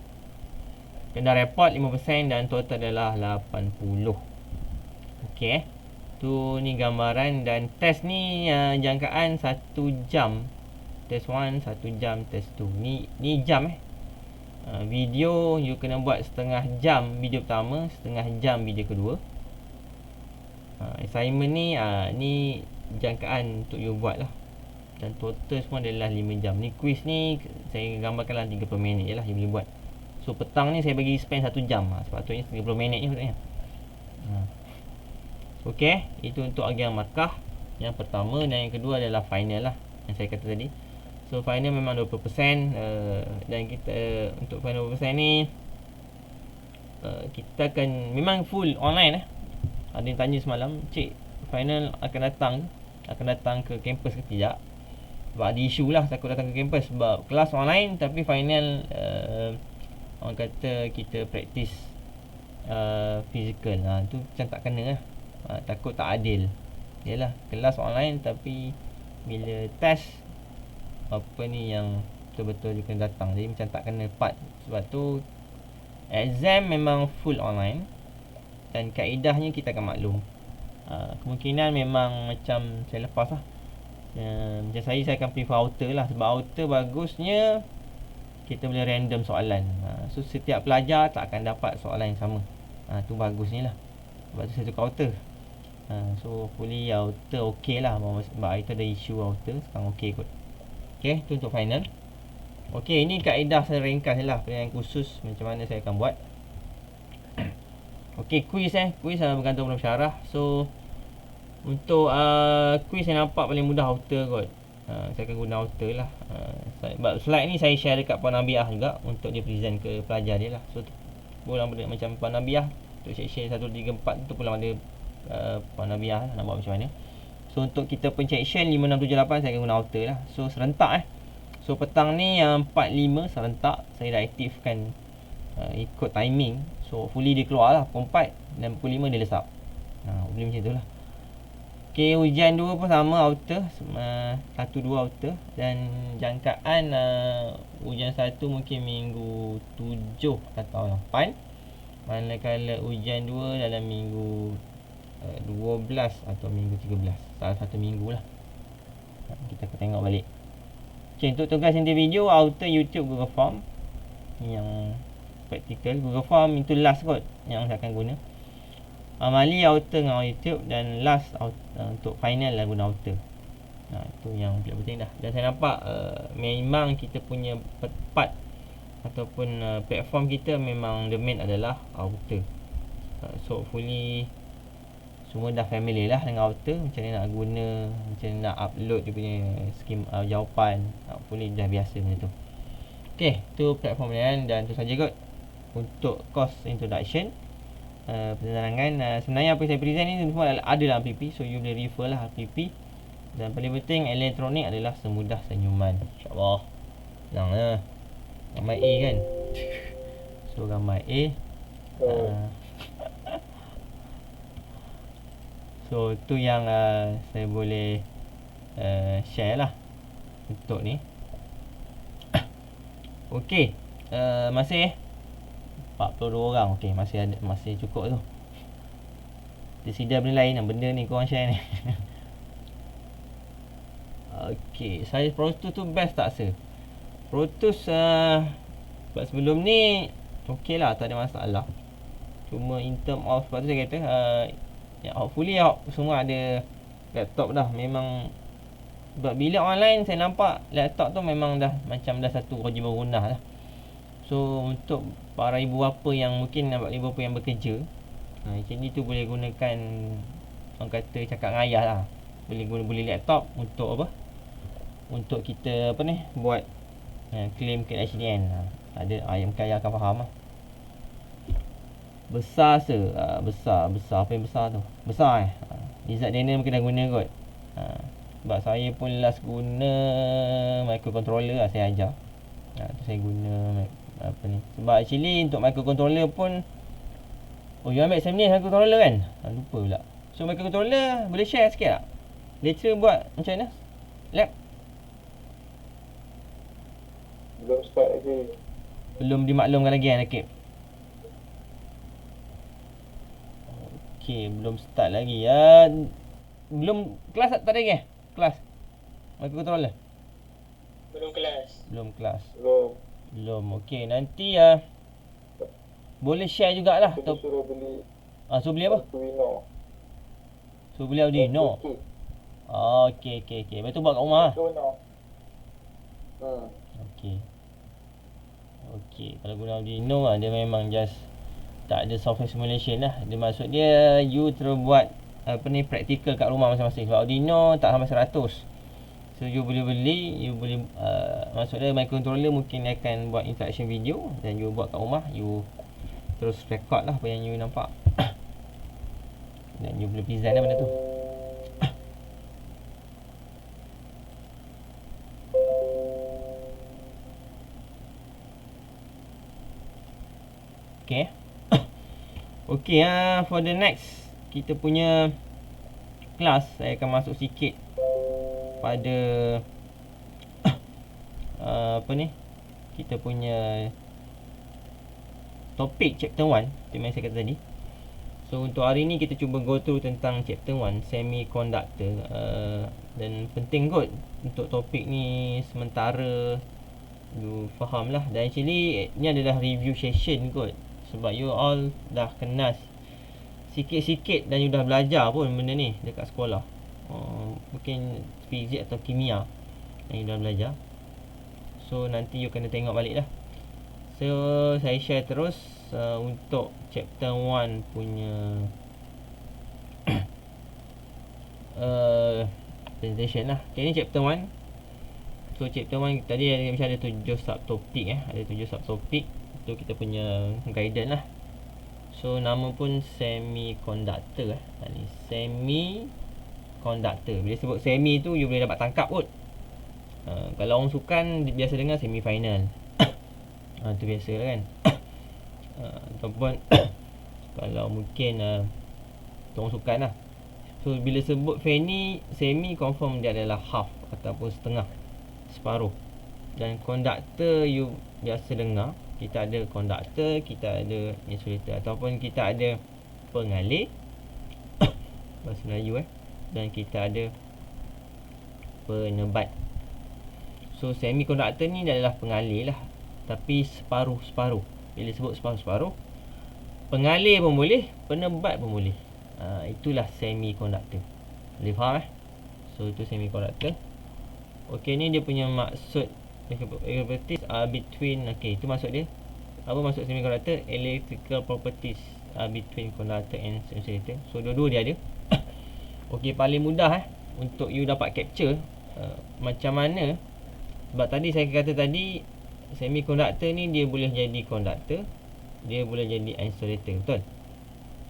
kena report 5% dan total adalah 80. Okey. Tu ni gambaran dan test ni jangkaan 1 jam. Test 1 1 jam, test 2. Ni jam video you kena buat setengah jam video pertama, setengah jam video kedua. Assignment ni jangkaan untuk you buat lah. Dan total semua adalah 5 jam. Ni quiz ni saya gambarkan dalam 30 minit je lah you boleh buat. So petang ni saya bagi spend 1 jam. Sepatutnya 30 minit je sebenarnya. Okey, itu untuk agian markah yang pertama, dan yang kedua adalah final lah yang saya kata tadi. So final memang 20%, dan kita untuk final 20% ni kita akan memang full online. Ada yang tanya semalam, cik final akan datang ke kampus ke tidak? Sebab ada isu lah takut datang ke kampus sebab kelas online tapi final orang kata kita praktis fizikal. Tu macam tak kena lah. Takut tak adil. Yalah, kelas online tapi bila test apa ni yang betul-betul dia kena datang. Jadi macam tak kena part. Sebab tu exam memang full online dan kaedahnya kita akan maklum. Kemungkinan memang macam saya lepas lah. Macam saya akan prefer outer lah. Sebab outer bagusnya kita boleh random soalan. So setiap pelajar tak akan dapat soalan yang sama. Tu bagusnya lah. Sebab tu saya tukar outer. So fully outer okey lah. Sebab hari tu ada isu outer, sekarang okey kot. Okay, tu untuk final. Okay, ini kaedah saya ringkas lah. Yang khusus macam mana saya akan buat. Okay, quiz quiz bergantung pada syarah. So untuk quiz saya nampak paling mudah outer kot. Saya akan guna outer lah. Sebab slide ni saya share dekat Puan Nabiah juga untuk dia present ke pelajar dia lah. So pulang benda macam Puan Nabiah untuk section 1, 2, 3, 4 tu pulang ada Puan Nabiah nak buat macam mana. So untuk kita section 5, 6, 7, 8 saya akan guna outer lah. So serentak So petang ni 4, 5 serentak saya dah aktifkan ikut timing. So fully dia keluar lah pukul 4 dan pukul 5 dia lesap. Boleh macam tu lah. Okay, ujian 2 pun sama outer, 1, 2 outer. Dan jangkaan ujian 1 mungkin minggu 7 atau 8. Manakala ujian 2 dalam minggu 12 atau minggu 13. Salah satu minggu lah. Kita akan tengok balik. Okay, untuk tugas individu, outer YouTube Google Form. Yang praktikal Google Form itu last kot yang saya akan guna. Amali outer dengan YouTube, dan last untuk final lah guna outer. Itu yang penting dah. Dan saya nampak memang kita punya part ataupun platform kita memang the main adalah outer. So fully semua dah familiar lah dengan outer, macam mana nak guna, macam mana nak upload dia punya skim jawapan. Fully dah biasa macam tu. Okay, tu platform ni dan tu saja kot untuk course introduction. Penerangan sebenarnya apa yang saya present ni semua ada dalam PP, so you boleh refer lah PP. Dan paling penting elektronik adalah semudah senyuman, insyaAllah. Senang lah. Gambar A kan. So gambar A. So tu yang saya boleh share lah untuk ni. Okay, masih 42 orang. Okey, masih cukup tu. Dia benda lain lah. Benda ni korang share ni. Okey, saya Pro Tools tu best tak rasa. Pro Tools sebab sebelum ni okey lah, tak ada masalah. Cuma in term of, sebab tu saya kata hopefully semua ada laptop dah. Memang sebab bila online saya nampak laptop tu memang dah macam dah satu kewajiban runah lah. So untuk para ibu bapa yang mungkin ibu bapa yang bekerja, jadi tu boleh gunakan, orang kata cakap dengan ayah lah, boleh laptop untuk apa, untuk kita apa ni buat claim ke HDN. Ada ayah mungkin ayah akan faham lah. Besar besar apa yang besar tu, besar Izzat Daniel mungkin dah guna kot. Sebab saya pun last guna microcontroller lah, saya ajar. Tu saya guna apa ni. Sebab actually untuk microcontroller pun you ambil exam ni microcontroller kan? Lupa pula. So microcontroller boleh share sikit tak? Lecturer buat macam mana? Lab? Belum start lagi. Belum dimaklumkan lagi kan Rakib? Okey, belum start lagi. Belum kelas tak ada lagi Kelas microcontroller. Belum kelas. Belum kelas. Belum. Belum. Okey, nanti boleh share jugalah. Kita suruh beli Suruh beli apa? Arduino. Suruh beli Arduino. Okey. Lepas tu buat kat rumah. Arduino. Okey, kalau guna Arduino dia memang just tak ada software simulation lah. Dia maksud dia you terus buat practical kat rumah masing-masing. Sebab Arduino tak sampai 100. So you boleh beli, you boleh maksud dia microcontroller mungkin akan buat instruction video dan you buat kat rumah, you terus record lah apa yang you nampak. Dan you boleh design lah benda tu. Okay. Okay, for the next kita punya kelas, saya akan masuk sikit pada kita punya topik chapter 1 yang saya kata tadi. So untuk hari ni kita cuba go through tentang chapter 1 semiconductor, dan penting kot untuk topik ni sementara you faham lah. Dan actually ni adalah review session kot, sebab you all dah kenal sikit-sikit dan you dah belajar pun benda ni dekat sekolah. Mungkin fizik atau kimia yang you dah belajar. So nanti you kena tengok balik lah. So saya share terus untuk chapter 1 punya presentation lah. Okay, ni chapter 1. So chapter 1 tadi macam ada 7 subtopik ada 7 subtopik. Itu kita punya guidance lah. So nama pun semiconductor ni semiconductor. Bila sebut semi tu you boleh dapat tangkap kot. Kalau orang sukan biasa dengar semi-final. Tu biasa lah kan. Ataupun kalau mungkin orang sukan lah. So bila sebut semi confirm dia adalah half ataupun setengah, separuh. Dan conductor you biasa dengar, kita ada conductor, kita ada insulator, ataupun kita ada pengalih bahasa Melayu dan kita ada penebat. So semiconductor ni adalah pengalih lah, tapi separuh-separuh. Bila sebut separuh-separuh, pengalih pun boleh, penebat pun boleh. Itulah semiconductor. Boleh faham So itu semiconductor. Okey, ni dia punya maksud. Properties are between. Okey, itu maksud dia. Apa maksud semiconductor? Electrical properties are between conductor and insulator. So dua-dua dia ada. Okey, paling mudah untuk you dapat capture macam mana. Sebab tadi saya kata tadi semiconductor ni dia boleh jadi conductor, dia boleh jadi insulator, betul?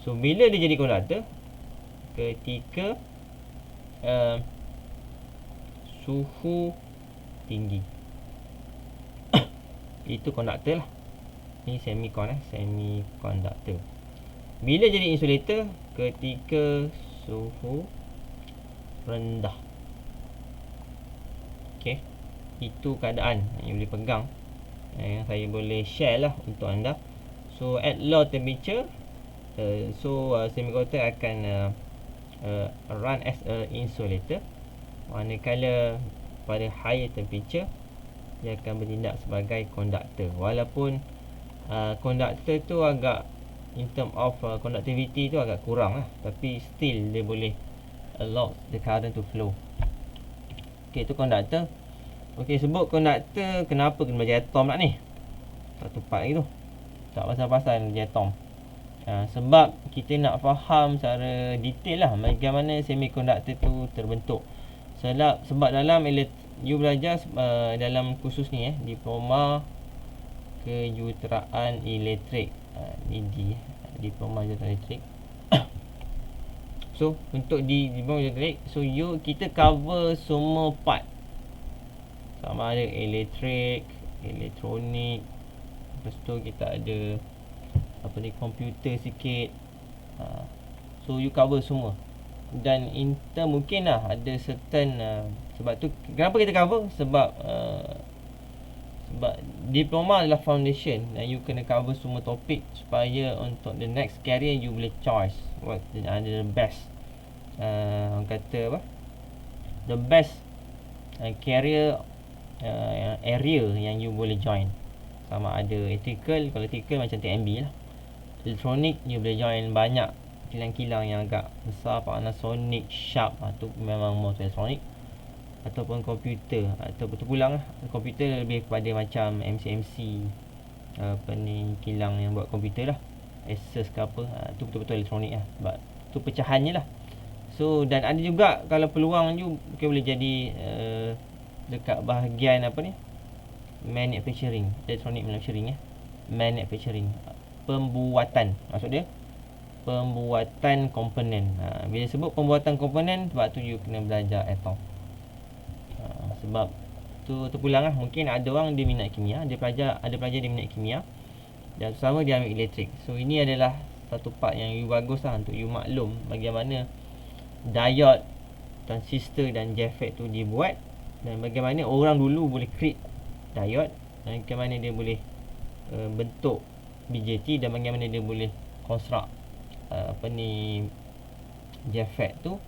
So bila dia jadi conductor, ketika suhu tinggi. Itu conductor lah. Ni semiconductor. Bila jadi insulator, ketika suhu rendah. Okey. Itu keadaan yang boleh pegang, yang saya boleh share lah untuk anda. So at low temperature, semiconductor akan run as a insulator. Manakala pada higher temperature dia akan bertindak sebagai conductor. Walaupun conductor tu agak in term of conductivity tu agak kurang lah, tapi still dia boleh allow the current to flow. Okay, itu conductor. Okay, sebut conductor, kenapa kena belajar atom nak ni? Tak tepat lagi tu. Tak pasal-pasal belajar atom. Sebab kita nak faham secara detail lah bagaimana semiconductor tu terbentuk. Sebab dalam you belajar dalam kursus ni diploma kejuruteraan elektrik, diploma kejuruteraan elektrik. So untuk di diploma elektrik, so kita cover semua part, sama ada elektrik, elektronik, lepas tu kita ada komputer sikit. So you cover semua. Dan mungkin lah ada certain sebab tu kenapa kita cover, sebab diploma adalah foundation dan you kena cover semua topik supaya untuk the next career you boleh choice what are the best orang kata apa, the best career area yang you boleh join. Sama ada electrical, kalau electrical macam TMB lah. Elektronik you boleh join banyak kilang-kilang yang agak besar, Panasonic, Sharp, tu memang motor elektronik. Ataupun komputer, ataupun terpulang lah. Komputer lebih kepada macam MCMC, apa ni, kilang yang buat komputer lah, Asus ke apa, tu betul-betul elektronik lah. Sebab tu pecahannya lah. So dan ada juga kalau peluang you mungkin boleh jadi dekat bahagian apa ni, manufacturing, electronic manufacturing manufacturing, pembuatan, maksud dia pembuatan komponen. Bila sebut pembuatan komponen, sebab tu you kena belajar atom. Sebab tu terpulang lah. Mungkin ada orang dia minat kimia, ada pelajar dia minat kimia, dan sama dia ambil elektrik. So ini adalah satu part yang you bagus lah untuk you maklum bagaimana diode, transistor dan JFET tu dibuat, dan bagaimana orang dulu boleh create diode, dan bagaimana dia boleh bentuk BJT, dan bagaimana dia boleh construct apa ni, JFET tu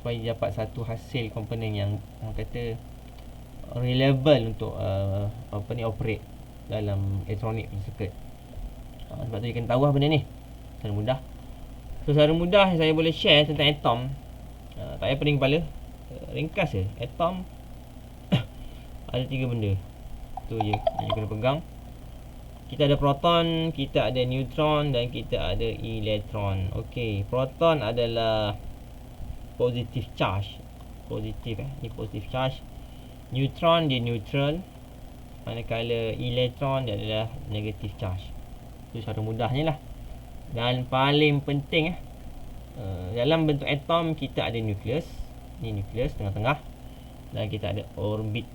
supaya dia dapat satu hasil komponen yang orang kata reliable untuk apa ni, operate dalam elektronik circuit. Sebab tu you kena tahu lah benda ni secara mudah. So secara mudah saya boleh share tentang atom. Tak payah pening kepala, ringkas je. Atom ada 3 benda tu je yang you kena pegang. Kita ada proton, kita ada neutron, dan kita ada elektron. Okey, proton adalah positive charge, positif ni positive charge. Neutron dia neutral, manakala elektron dia adalah negative charge. Itu cara mudahnya lah. Dan paling penting dalam bentuk atom kita ada nukleus. Ni nukleus tengah-tengah, dan kita ada orbit.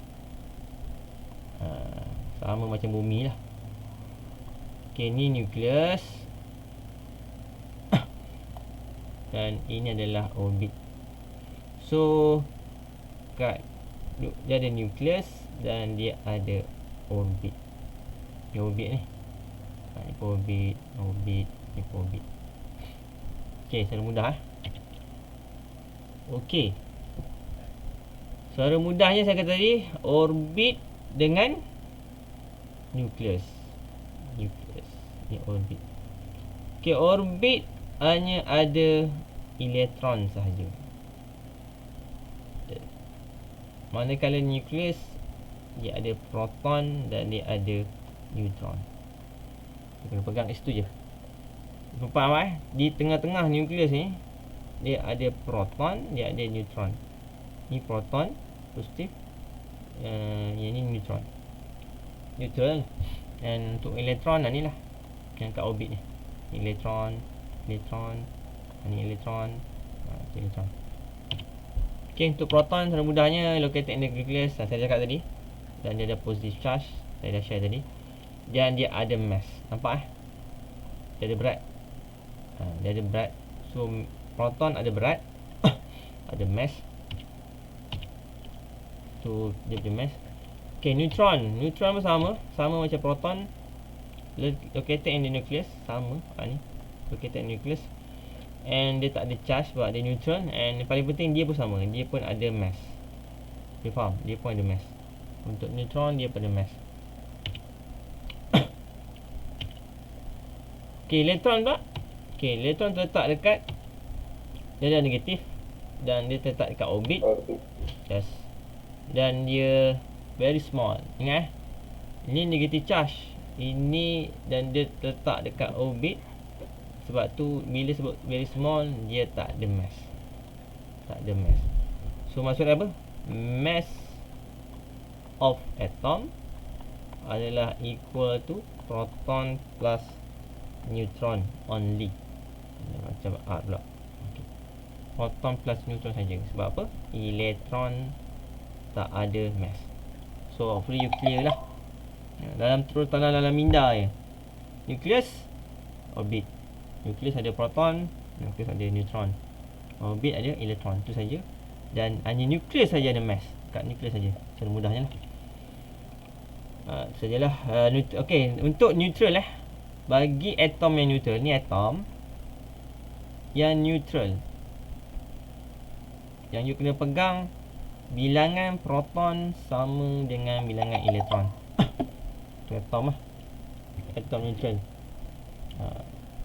Sama macam bumi lah. Okey, ni nukleus dan ini adalah orbit. So dia ada nukleus dan dia ada orbit. Ni orbit ni. Ni orbit, ni orbit. Okey, secara mudah Okey. Secara mudahnya saya kata tadi, orbit dengan nukleus. Ni orbit. Okey, orbit hanya ada elektron sahaja. Manakala nukleus dia ada proton dan dia ada neutron. Kita kena pegang kat situ je. Faham Di tengah-tengah nukleus ni dia ada proton, dia ada neutron. Ni proton positif, yang ni neutron, neutral. Dan untuk elektron ni lah yang kat orbit ni, elektron, ni elektron, elektron. Okey, untuk proton secara mudahnya located in the nucleus, saya cakap tadi, dan dia ada positive charge, saya dah share tadi, dan dia ada mass. Nampak dia ada berat. Dia ada berat. So proton ada berat ada mass. Tu dia punya mass. Okey, neutron pun sama macam proton, located in the nucleus, sama ni located in the nucleus, and dia tak ada charge sebab dia neutral, and paling penting dia pun sama, dia pun ada mass. You faham? Dia pun ada mass. Untuk neutron dia pun ada mass. Okey, elektron pula. Okey, elektron terletak dekat, dia ada negatif, dan dia terletak dekat orbit. Yes. Dan dia very small. Ingat ini negative charge. Ini, dan dia terletak dekat orbit. Sebab tu bila sebut very small, dia tak ada mass. Tak ada mass. So maksud apa? Mass of atom adalah equal to proton plus neutron only. Macam R pula. Okay. Proton plus neutron saja. Sebab apa? Elektron tak ada mass. So hopefully you clear lah. Dalam minda je. Nukleus, orbit. Nukleus ada proton, nukleus ada neutron. Orbit ada elektron. Itu saja. Dan hanya nukleus saja ada mass. Kat nukleus saja. Cara mudahnya lah. Sajalah. Okey, untuk neutral bagi atom yang neutral, ni atom yang neutral, yang you kena pegang bilangan proton sama dengan bilangan elektron. Tu atom lah. Atom neutral.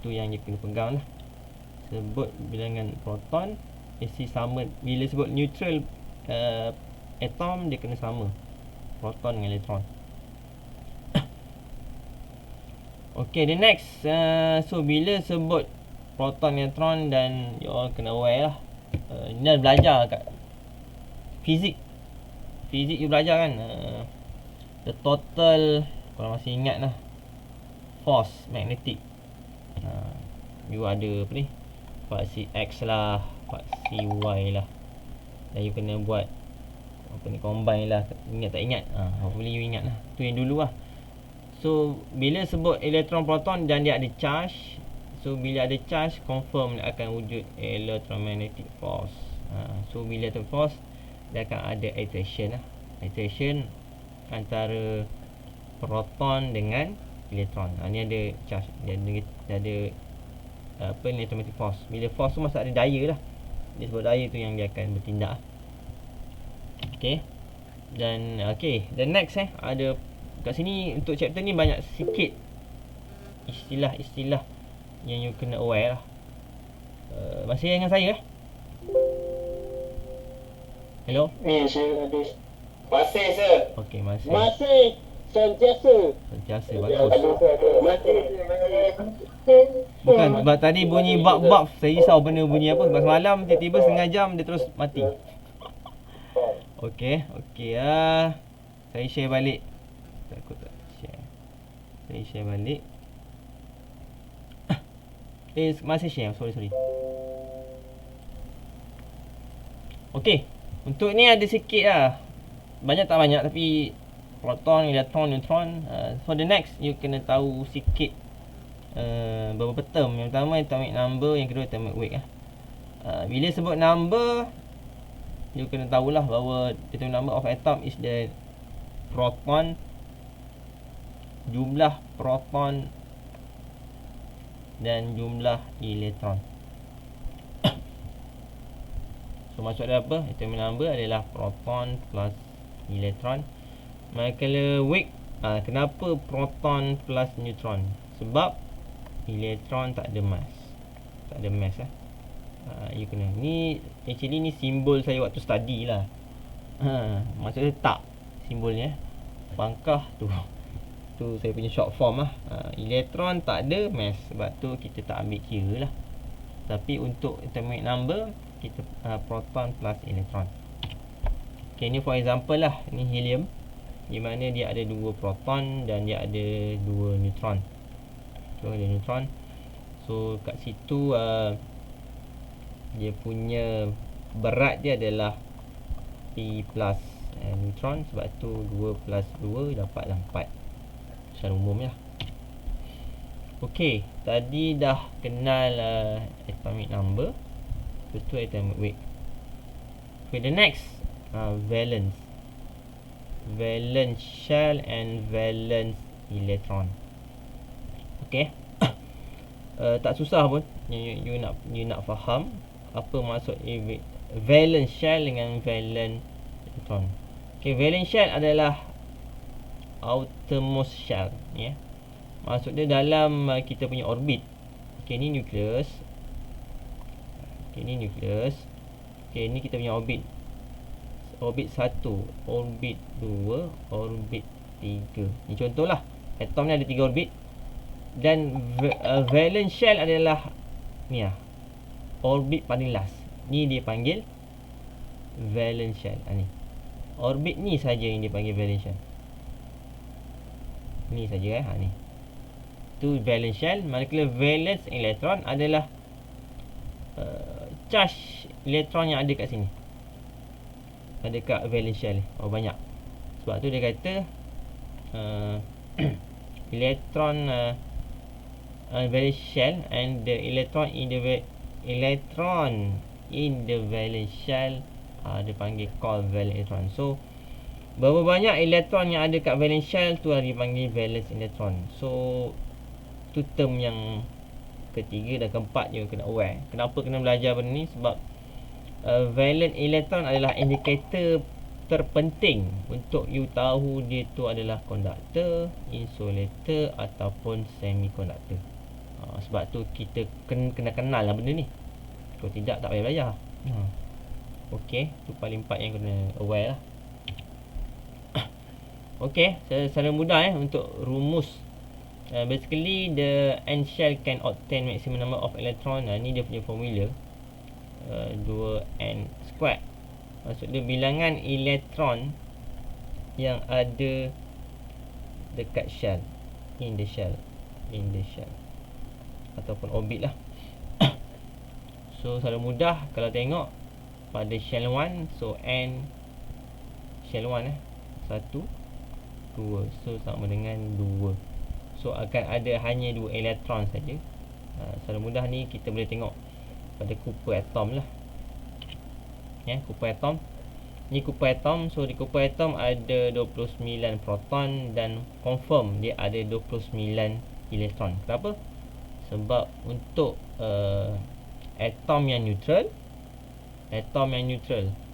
Tu yang you kena pegang lah. Sebut bilangan proton mesti sama. Bila sebut neutral atom, dia kena sama proton dengan elektron. Okay, the next. So bila sebut proton, neutron, dan you all kena aware lah. Ni dah belajar kat fizik. Fizik you belajar kan. The total, kalau masih ingat lah, force magnetic. You ada apa ni, faksi X lah, faksi Y lah, dan you kena buat apa ni, combine lah. Ingat tak ingat? Hopefully you ingat lah. Tu yang dulu lah. So bila sebut elektron, proton dan dia ada charge, so bila ada charge, confirm dia akan wujud electromagnetic force. So bila ada force, dia akan ada attraction lah. Attraction antara proton dengan elektron. Ni ada charge, dia ada apa ni, electromagnetic force. Bila force tu masa ada daya lah. Dia sebut daya tu yang dia akan bertindak. Okay. Dan okay, the next ada kat sini. Untuk chapter ni banyak sikit istilah-istilah yang you kena aware lah. Masih dengan saya Hello? Ni saya ada. Masih sir. Okay, masih. Masih. Sentiasa. Sentiasa, bagus. Masih. Bukan, sebab tadi bunyi bab-bab, saya risau benda bunyi apa. Sebab semalam tiba-tiba setengah jam dia terus mati. Okay, okay. Saya share balik. Aku tak share. Saya share balik. Masih share. Sorry. Okay, untuk ni ada sikit lah. Banyak tak banyak, tapi proton, elektron, neutron. For the next, you kena tahu sikit beberapa term. Yang pertama atomic number, yang kedua atomic weight lah. Bila sebut number, you kena tahulah bahawa atomic number of atom is the proton, jumlah proton dan jumlah elektron. So maksud dia apa? Atomic number adalah proton plus elektron. Manakala weight, kenapa proton plus neutron? Sebab elektron tak ada mass. Tak ada mass lah. You kena, ni actually ni simbol saya waktu study lah. Maksudnya tak simbolnya pangkah tu. Tu saya punya short form lah. Elektron tak ada mass, sebab tu kita tak ambil kira lah. Tapi untuk atomic number, kita proton plus elektron. Okay, ni for example lah. Ni helium, di mana dia ada 2 proton dan dia ada 2 neutron. So ada neutron. So kat situ dia punya berat dia adalah P plus neutron. Sebab tu 2 plus 2 dapatlah 4 secara umum lah. Okay, tadi dah kenal atomic number. Betul, atomic weight. Okay, the next valence. Valence shell and valence electron. Okay. Tak susah pun. You nak faham apa maksud valence shell dengan valence electron. Okay, valence shell adalah outermost shell, ya. Maksud dia dalam kita punya orbit. Okay, ni nucleus. Okay, ni nucleus. Okay, ni kita punya orbit. Orbit 1, orbit 2, orbit 3. Ni contohlah. Atom ni ada 3 orbit. Dan valence shell adalah ni lah, orbit paling last. Ni dia panggil valence shell. Ni orbit ni saja yang dia panggil valence shell. Ni saja ni. Tu valence shell. Manakala valence electron adalah charge elektron yang ada kat sini. Ada kat valence shell ni. Banyak. Sebab tu dia kata electron valence shell and the electron in the valence shell dia panggil covalent electron. So Berapa banyak elektron yang ada kat valence shell tu yang dipanggil valence electron. So tu term yang ketiga dan keempat je kena aware. Kenapa kena belajar benda ni? Sebab valence electron adalah indikator terpenting untuk you tahu dia tu adalah conductor, insulator ataupun semiconductor. Sebab tu kita kena kenal lah benda ni. Kalau tidak tak payah belajar. Okey, tu paling 4 yang kena aware lah. Okey, secara mudah untuk rumus. Basically the n shell can obtain maximum number of electron. Ni dia punya formula. 2n squared. Maksud dia bilangan elektron yang ada dekat shell, in the shell ataupun orbit lah. So secara mudah kalau tengok pada shell 1, so n shell 1 1 2, so sama dengan 2. So akan ada hanya 2 elektron saja. Secara mudah ni kita boleh tengok pada Cooper atom lah. Cooper atom. Ni Cooper atom. So di Cooper atom ada 29 proton dan confirm dia ada 29 elektron. Kenapa? Sebab untuk atom yang neutral,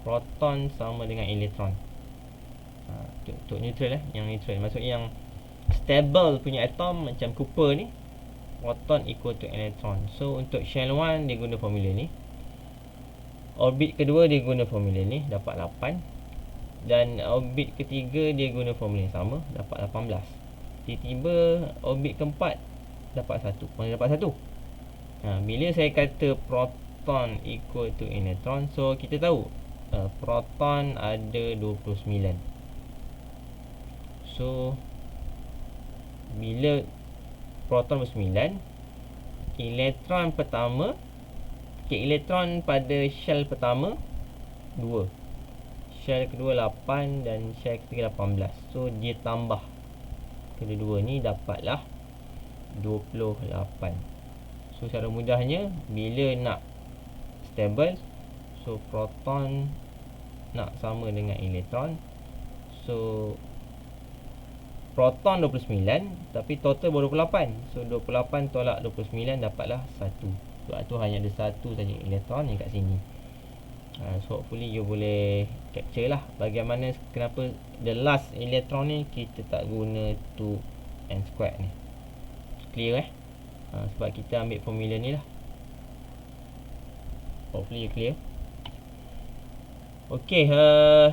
proton sama dengan elektron. Untuk neutral yang neutral. Maksudnya yang stable punya atom macam Cooper ni, proton equal to electron. So untuk shell 1 dia guna formula ni. Orbit kedua dia guna formula ni, dapat 8. Dan orbit ketiga dia guna formula yang sama, dapat 18. Tiba-tiba orbit keempat dapat 1. Mana dapat 1? Bila saya kata proton equal to electron, so kita tahu proton ada 29. So bila proton ber-9, elektron pertama, elektron pada shell pertama 2, shell kedua 8 dan shell ketiga 18. So dia tambah kedua-dua ni, dapatlah 28. So secara mudahnya bila nak stable, so proton nak sama dengan elektron. So proton 29 tapi total baru 28. So 28 tolak 29 dapatlah 1. Sebab tu hanya ada satu saja elektron yang kat sini. So hopefully you boleh capture lah bagaimana, kenapa the last electron ni kita tak guna 2n squared ni. Clear sebab kita ambil formula ni lah. Hopefully you clear. Okay,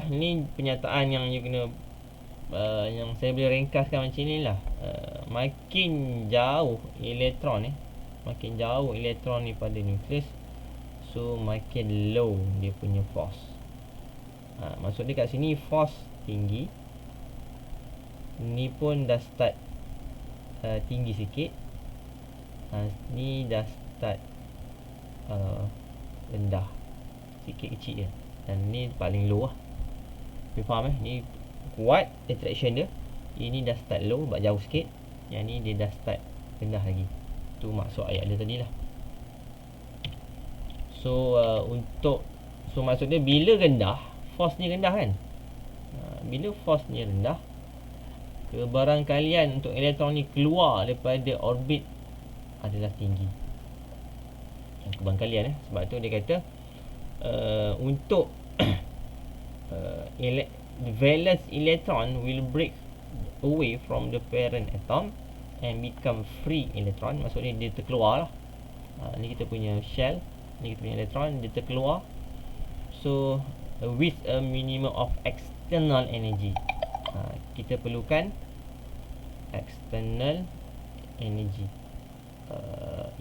ni penyataan yang you kena yang saya boleh ringkaskan macam ni lah. Makin jauh elektron ni pada nukleus, so makin low dia punya force. Maksud dia kat sini force tinggi, ni pun dah start tinggi sikit. Ni dah start rendah sikit, kecil je. Dan ni paling low lah. You faham ni kuat attraction dia. Ini dah start low, sebab jauh sikit. Yang ni dia dah start rendah lagi. Tu maksud ayat dia tadi lah. So maksud dia bila rendah, force ni rendah kan. Bila force ni rendah, kebarangkalian untuk elektron ni keluar daripada orbit adalah tinggi. Kebarangkalian sebab tu dia kata untuk valence electron will break away from the parent atom and become free electron. Maksudnya dia terkeluar lah. Ni kita punya shell, ni kita punya elektron, dia terkeluar. So with a minimum of external energy. Kita perlukan external energy.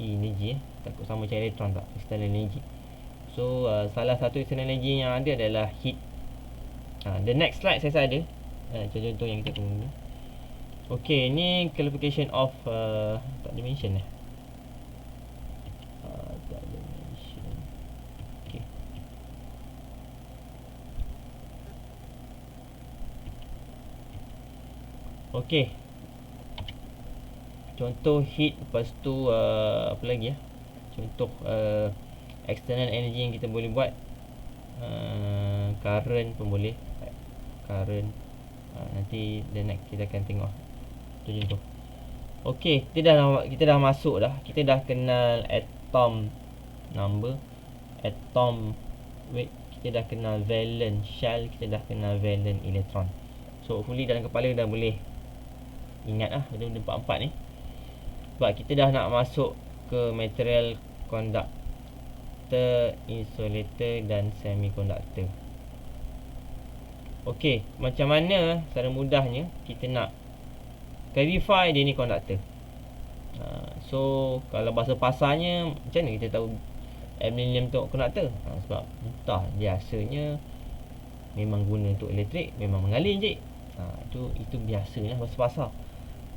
Energy takut sama macam elektron tak, external energy. So salah satu external energy yang ada adalah heat. The next slide saya ada contoh yang kita guna. Okay, ni qualification of tak dimension tak dimension. Okay. Okay, contoh heat, lepas tu apa lagi contoh external energy yang kita boleh buat. Current pun boleh, current Nanti the next kita akan tengok contoh. Okey, kita dah masuk dah. Kita dah kenal atom number, atom weight, kita dah kenal valence shell, kita dah kenal valence electron. So hopefully dalam kepala dah boleh ingat lah benda-benda empat-empat ni. Sebab kita dah nak masuk ke material conductor, insulator dan semiconductor. Okey, macam mana secara mudahnya kita nak clarify dia ni conductor. So kalau bahasa pasarnya, macam mana kita tahu aluminium tu conductor? Sebab entah, biasanya memang guna untuk elektrik, memang mengalir je. Itu biasalah bahasa pasar.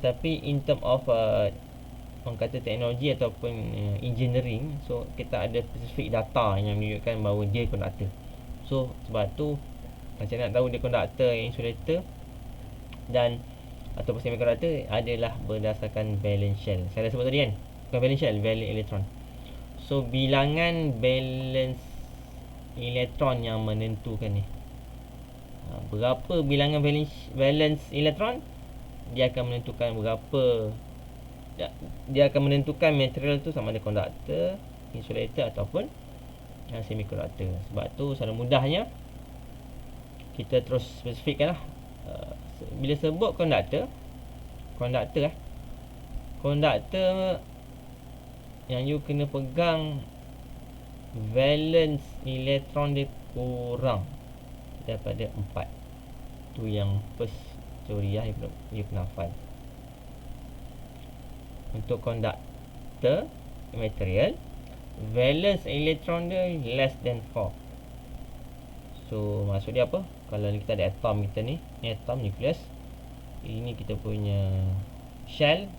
Tapi in term of orang kata teknologi ataupun engineering, so kita ada spesifik data yang menunjukkan bahawa dia conductor. So sebab tu macam nak tahu dia conductor, insulator dan ataupun semiconductor adalah berdasarkan valence shell. Saya dah sebut tadi kan, bukan valence shell, valence electron. So bilangan valence electron yang menentukan ni. Berapa bilangan valence electron, dia akan menentukan berapa, dia akan menentukan material tu sama ada conductor, insulator ataupun semiconductor. Sebab tu secara mudahnya kita terus spesifikkan lah. Bila sebut conductor yang you kena pegang valence electron dia kurang daripada 4. Tu yang first teori lah you kena hafal. Untuk conductor material, valence electron dia less than 4. So maksud dia apa? Kalau ni kita ada atom kita ni atom nucleus, ini kita punya shell,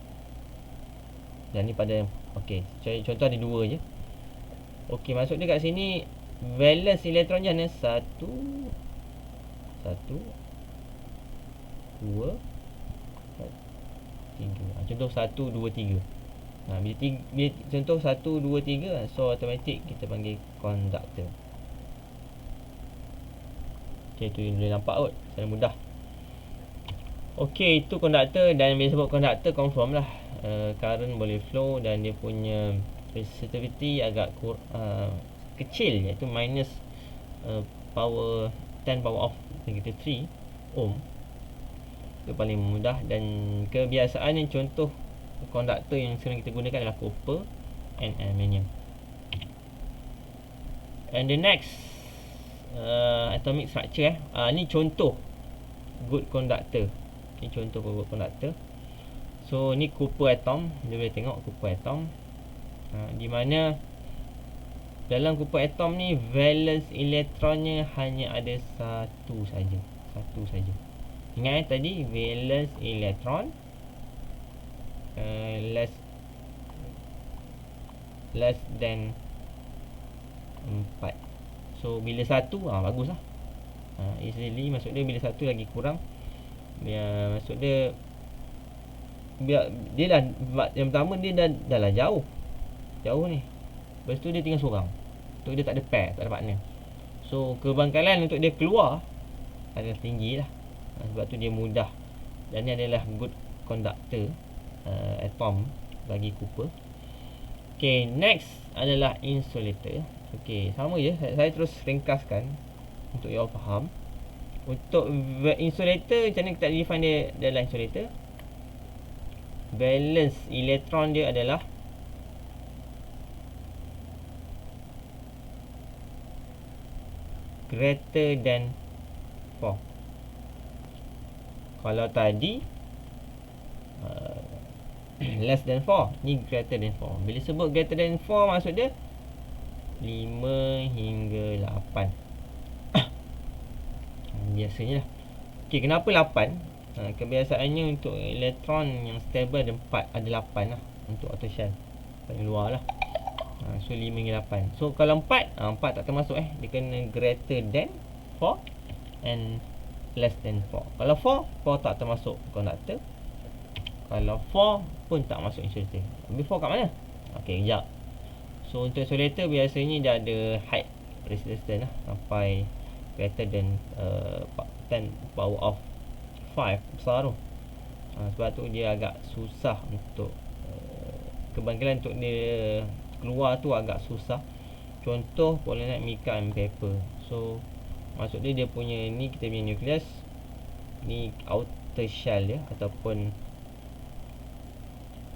dan ni pada, okey, contoh ada 2 je. Okey, maksud dia kat sini valence electron je hanya 1 2 3. Contoh 1 2 3. Bila contoh 1 2 3, so automatic kita panggil conductor. Okey, tu boleh nampak kot secara mudah. Okey, itu conductor. Dan bila sebut conductor, confirm lah current boleh flow dan dia punya resistivity agak kecil, iaitu minus power 10 power of -3 ohm. Itu paling mudah. Dan kebiasaannya contoh conductor yang sering kita gunakan adalah copper and aluminium. And the next atomic structure ni contoh good conductor. Ni contoh good conductor. So ni copper atom. Dia boleh tengok copper atom, di mana dalam copper atom ni valence electronnya hanya ada satu saja. Ingat tadi valence electron less than 4. So bila 1 bagus lah. Easily, maksud dia bila 1 lagi kurang, maksud dia dia dah, yang pertama dia dah lah jauh ni. Lepas tu dia tinggal seorang, tu dia tak ada pair, tak ada partner. So kebangkalan untuk dia keluar adalah tinggi lah. Sebab tu dia mudah. Dan ni adalah good conductor atom bagi copper. Okay, next adalah insulator. Okay, sama je, saya terus ringkaskan untuk you all faham. Untuk insulator, macam mana kita define dia adalah insulator. Valence electron dia adalah greater than 4. Kalau tadi less than 4, ni greater than 4. Bila sebut greater than 4, maksud dia 5 hingga 8. Biasanya lah. Okay, kenapa 8? Kebiasaannya untuk elektron yang stable ada 4, ada 8 lah. Untuk auto shell paling luar lah. So 5 hingga 8. So kalau 4, 4 tak termasuk dia kena greater than 4 and less than 4. Kalau 4 tak termasuk conductor. Kalau 4 pun tak masuk insulator. Before kat mana? Okay, kejap. So untuk insulator biasanya dia ada height resistance lah, sampai greater than 10 power of besar tu. Sebab tu dia agak susah untuk kebangkitan untuk dia keluar tu agak susah. Contoh polonium mica and paper. So maksud dia punya ni kita punya nucleus ni outer shell dia ataupun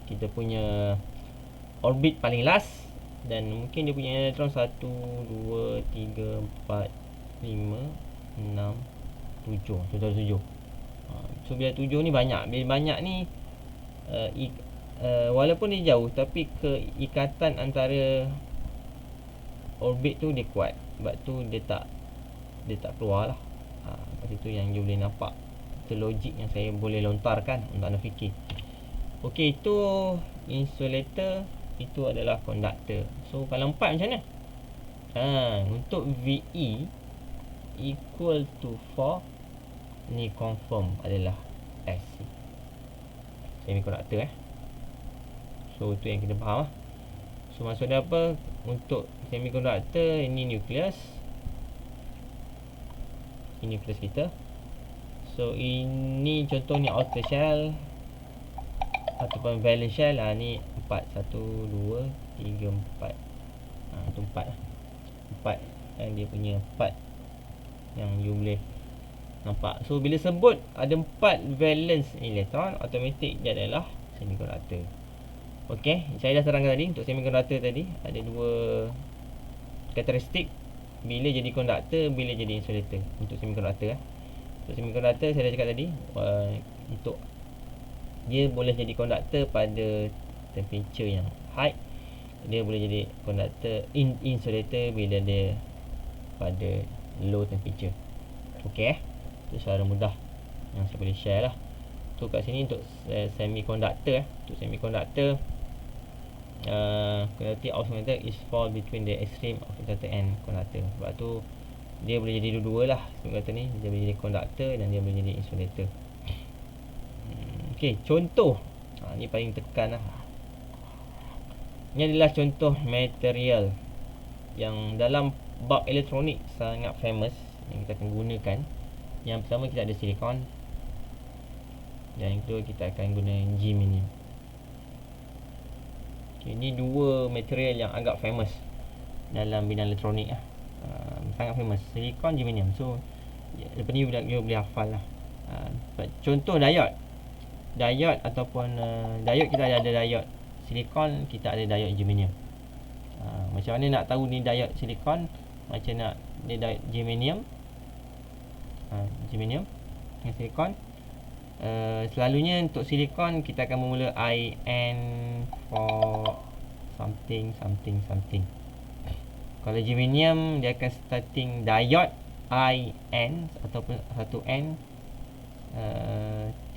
kita punya orbit paling last, dan mungkin dia punya elektron 1 2 3 4 5 6 7. Contoh 7. So bila 7 ni banyak. Bila banyak ni walaupun dia jauh tapi keikatan antara orbit tu dia kuat. Sebab tu dia tak keluar lah. Lepas itu yang you boleh nampak. Itu logik yang saya boleh lontarkan untuk anda fikir. Okey, itu insulator, itu adalah conductor. So kalau 4 macam mana? Untuk VE equal to 4, ni confirm adalah SC, semiconductor. So itu yang kita faham lah. So maksud dia apa? Untuk semiconductor, ini nucleus. Ini nucleus kita. So ini contoh ni outer shell ataupun valence shell. Ni 4, 1 2 3 4. Itu 4 lah. 4 yang dia punya 4 yang you boleh nampak. So bila sebut ada 4 valence elektron, automatik dia adalah semiconductor. Okey, saya dah terangkan tadi untuk semiconductor tadi ada 2 karakteristik, bila jadi conductor, bila jadi insulator untuk semiconductor. Untuk semiconductor saya dah cakap tadi, untuk dia boleh jadi conductor pada temperature yang high, dia boleh jadi conductor insulator bila dia pada low temperature. Okey, itu secara mudah yang saya boleh share lah. Tu kat sini untuk semiconductor. Untuk semiconductor, conductivity of semiconductor is fall between the extreme of conductor and conductor. Sebab tu dia boleh jadi dua-dua lah. Semiconductor ni dia boleh jadi conductor dan dia boleh jadi insulator. Okey, contoh. Ni paling tekan lah. Ini adalah contoh material yang dalam bab elektronik sangat famous yang kita akan gunakan. Yang pertama kita ada silikon, dan yang kedua kita akan guna germanium. Okay, ini dua material yang agak famous dalam bidang elektronik lah. Sangat famous, silikon, germanium. So lepas ni you boleh hafal lah. Contoh diode ataupun diode, kita ada diode silikon, kita ada diode germanium. Macam mana nak tahu ni diode silikon, macam nak ni diode germanium. Germanium dengan silikon, selalunya untuk silikon kita akan memula IN for something. Kalau germanium dia akan starting diode IN ataupun 1N 3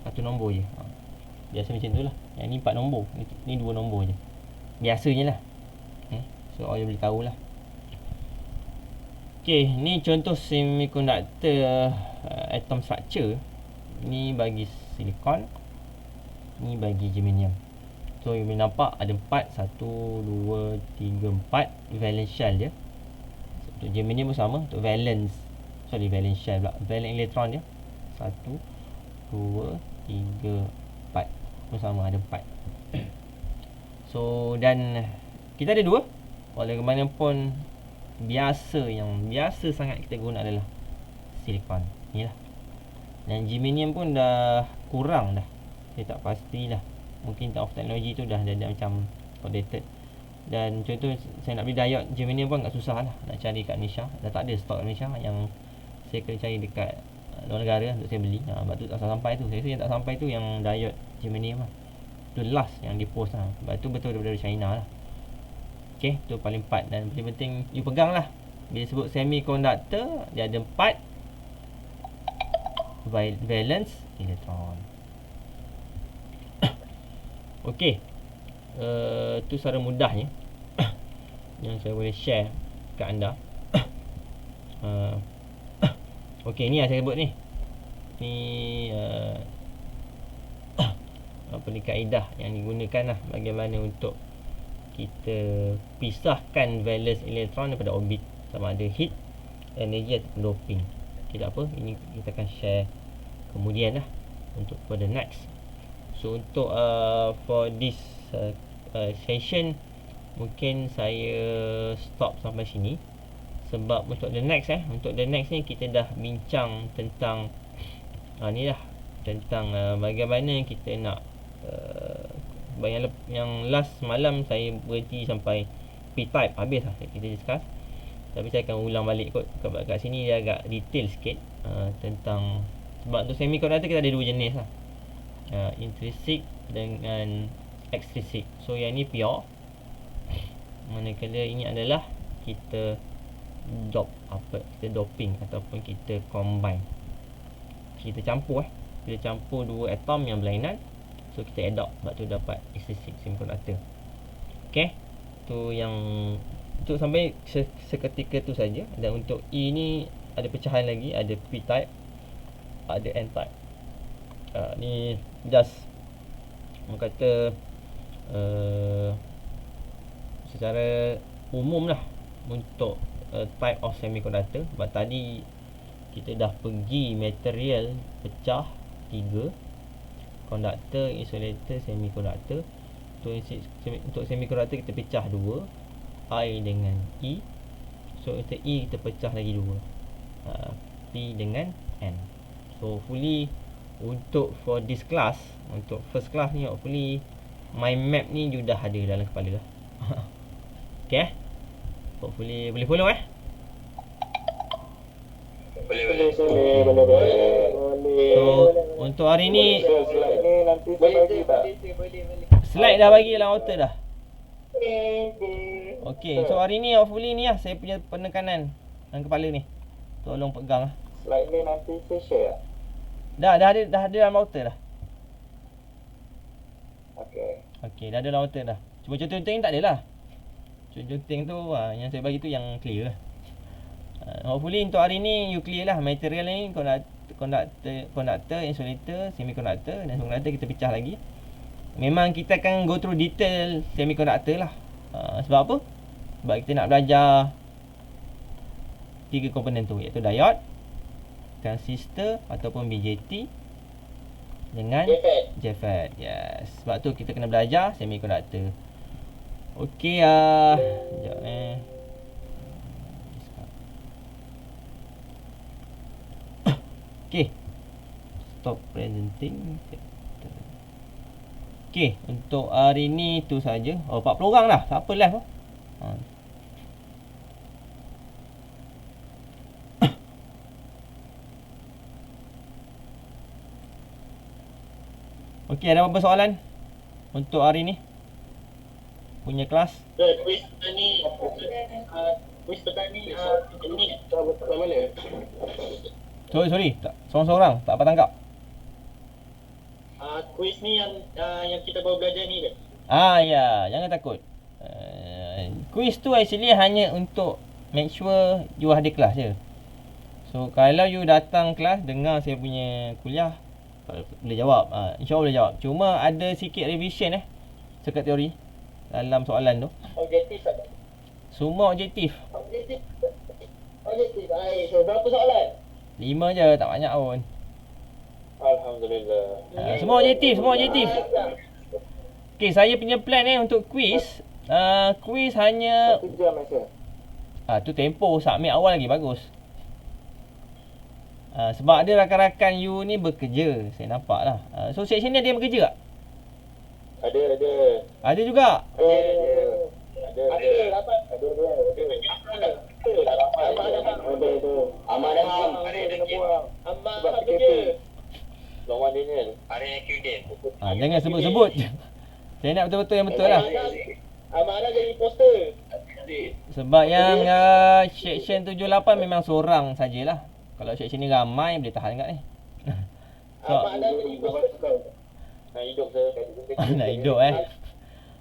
satu nombor je. Biasa macam tu lah. Yang ni 4 nombor, ni 2 nombor je biasanya lah. So all you boleh tahulah. Okay, ni contoh semiconductor atom structure. Ni bagi silikon, ni bagi germanium. So you boleh nampak ada 4, 1 2 3 4 valence shell dia. Untuk germanium pun sama, untuk valence shell pula, valence elektron dia 1 2 3 4 pun sama, ada 4. So dan kita ada 2. Walaupun yang biasa sangat kita guna adalah silikon ni lah. Dan germanium pun dah kurang dah, saya tak pastilah, mungkin of teknologi tu dah macam outdated. Dan contoh saya nak beli diode germanium pun agak susah lah nak cari kat Malaysia. Dah tak ada stok kat Malaysia, yang saya kena cari dekat luar negara untuk saya beli. Sebab tu tak sampai tu. Saya rasa yang tak sampai tu yang diode germanium lah. Tu last yang di post lah. Sebab tu betul daripada China lah. Okay, tu paling 4. Dan paling penting you pegang lah, bila sebut semiconductor dia ada 4 valence elektron. Okay, tu secara mudahnya yang saya boleh share kat anda. Okay, ni lah saya sebut ni. Ni apa ni kaedah yang digunakan lah, bagaimana untuk kita pisahkan valence elektron daripada orbit, sama ada heat, energy ataupun doping. Okay, tak apa. Ini kita akan share kemudian lah untuk for the next. So untuk for this session mungkin saya stop sampai sini. Sebab untuk the next ni kita dah bincang tentang ni lah, tentang bagaimana kita nak yang last malam saya berhenti sampai P-type habis lah kita discuss. Tapi saya akan ulang balik kot kat sini dia agak detail sikit tentang, sebab untuk semiconductor kita ada dua jenis lah, intrinsic dengan extrinsic. So yang ni pure, manakala ini adalah kita kita doping ataupun kita combine, kita campur kita campur dua atom yang berlainan, so kita adopt, sebab tu dapat extrinsic semiconductor. Okay, tu yang untuk sampai seketika tu saja. Dan untuk E ni ada pecahan lagi, ada P-type, ada N-type. Ni just orang kata secara umum lah untuk type of semiconductor. Sebab tadi kita dah pergi material pecah 3, conductor, insulator, semiconductor. Untuk semiconductor kita pecah 2, I dengan E. So untuk E kita pecah lagi 2, P dengan N. So hopefully untuk for this class, untuk first class ni, hopefully mind map ni you dah ada dalam kepala lah. Okay, hopefully boleh follow Boleh. So untuk hari ni Slide ni nanti saya bagi tak? slide dah bagi dalam outer dah. Okay, so hari ni hopefully ni lah saya punya penekanan dalam kepala ni. Tolong pegang lah. Slide ni nanti saya share. Dah ada dalam outer dah. Okay. Dah ada dalam outer dah. Cuma contoh-contoh tak ada lah. Contoh-contoh tu yang saya bagi tu yang clear lah. Hopefully untuk hari ni you clear lah material ni, conductor, insulator, semiconductor. Dan semiconductor kita pecah lagi. Memang kita akan go through detail semiconductor lah. Sebab apa? Sebab kita nak belajar 3 komponen tu, iaitu diode, transistor ataupun BJT dengan JFET. Yes. Sebab tu kita kena belajar semiconductor. Okey, sekejap Okey. Stop presenting. Okey, untuk hari ni tu saja. 40 orang dah. Tak apa live. Okey, ada apa-apa soalan untuk hari ni punya kelas? Kuis petang ni ini kat mana? Sorry, tak, seorang-seorang tak apa tangkap. Kuis ni yang kita baru belajar ni ke? Ya, jangan takut. Quiz tu actually hanya untuk make sure you ada kelas je. So kalau you datang kelas, dengar saya punya kuliah, boleh jawab. InsyaAllah boleh jawab. Cuma ada sikit revision sekat teori dalam soalan tu. Objektif tak? Semua objektif. Objektif. Baik. So berapa soalan? 5 je, tak banyak pun. Alhamdulillah. Semua objektif. Okay, saya punya plan untuk quiz. Quiz hanya 1 jam masa. tu tempoh submit awal lagi bagus. Sebab ada rakan-rakan you ni bekerja, saya nampak lah. So section ni ada yang bekerja tak? Ada. Ada juga. Ada. Amal Ham. Amal Ham kerja. Lawan Daniel. Hari Kudin. Jangan sebut-sebut. Saya nak betul-betul yang betul lah. Amal Ham jadi poster. Sebab yang section 78 memang seorang sajalah. Kalau section ni ramai boleh tahan kat ni. Amal Ham jadi poster. Nak hidup saya. Nak hidup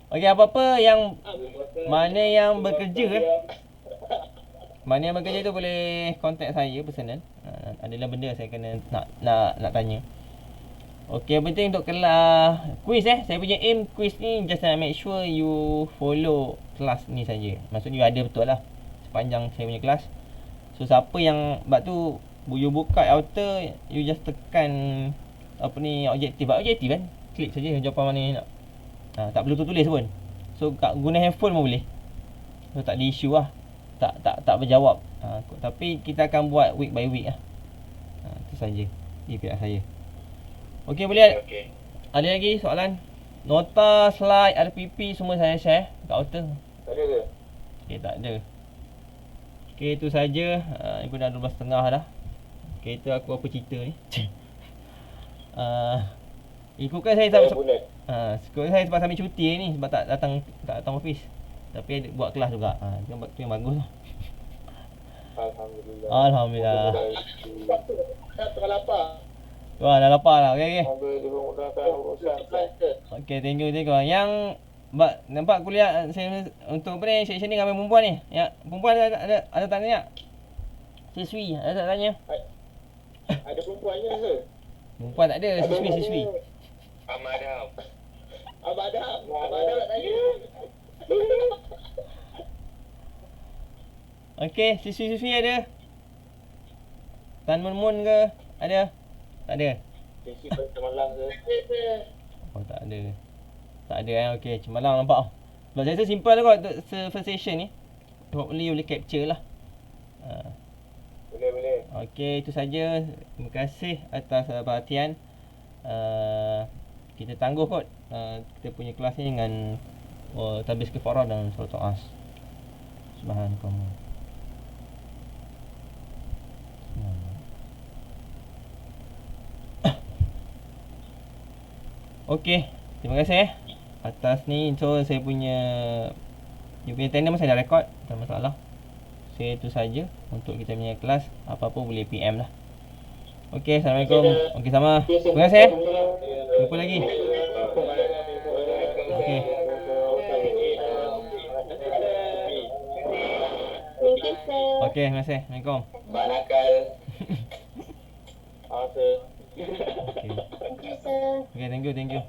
Okey, apa-apa yang mana yang bekerja mana yang bekerja tu boleh contact saya personal. Adalah benda saya kena nak tanya. Okey, yang penting untuk kelas quiz saya punya aim quiz ni just nak make sure you follow kelas ni saja. Maksudnya you ada betul lah sepanjang saya punya kelas. So siapa yang sebab tu you buka outer, you just tekan apa ni objektif kan. Klik saja jawapan mana yang nak. Tak perlu tulis pun. So guna handphone pun boleh. So tak ada isu lah. Tak berjawab. Tapi kita akan buat week by week lah. Itu saja. Ini pihak saya. Okey, boleh. Okey. Ada lagi soalan? Nota, slide, RPP semua saya share kat outer. Tak ada ke? Okey, tak ada. Okey, itu saja. Ini pun dah 12.30 dah. Okey, itu aku apa cerita ni. Ikutkan saya tak ikutkan saya sebab sambil cuti ni, sebab tak datang office. Tapi ada buat kelas juga. Itu yang bagus lah. Alhamdulillah. Alhamdulillah. Saya tengah lapar. Wah, dah lapar lah. Okey. Sambil dimudahkan urusan. Okey, thank you. Yang nampak kuliah saya untuk apa ni, section ni ramai perempuan ni. Ya, perempuan ada tanya. Siswi ada tak tanya? Ada perempuannya ke? Perempuan tak ada, siswi. Amadam nak tanya. Okey, siswi ada. Tan Mun ke? Ada? Tak ada. Sisi Cemerlang ke? Oh, tak ada. Tak ada okey, Cemerlang nampak. Sebab saya rasa simple lah kot untuk first session ni. Hopefully boleh capture lah. Boleh. Okey, itu saja. Terima kasih atas perhatian. Kita tangguh kot kita punya kelas ni dengan tabis kifarah dan surat as. Subhanakallah. Okey, terima kasih atas ni. So saya punya attendance saya dah record, tak masalah. So itu saja untuk kita punya kelas. Apa-apa boleh PM lah. Okey, Assalamualaikum. Okey, sama. Terima kasih. Jumpa lagi. Okey. Okey, terima kasih. Assalamualaikum. Bakal. Okey. Okey, thank you.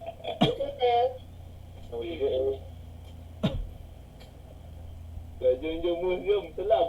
Belajar museum selam.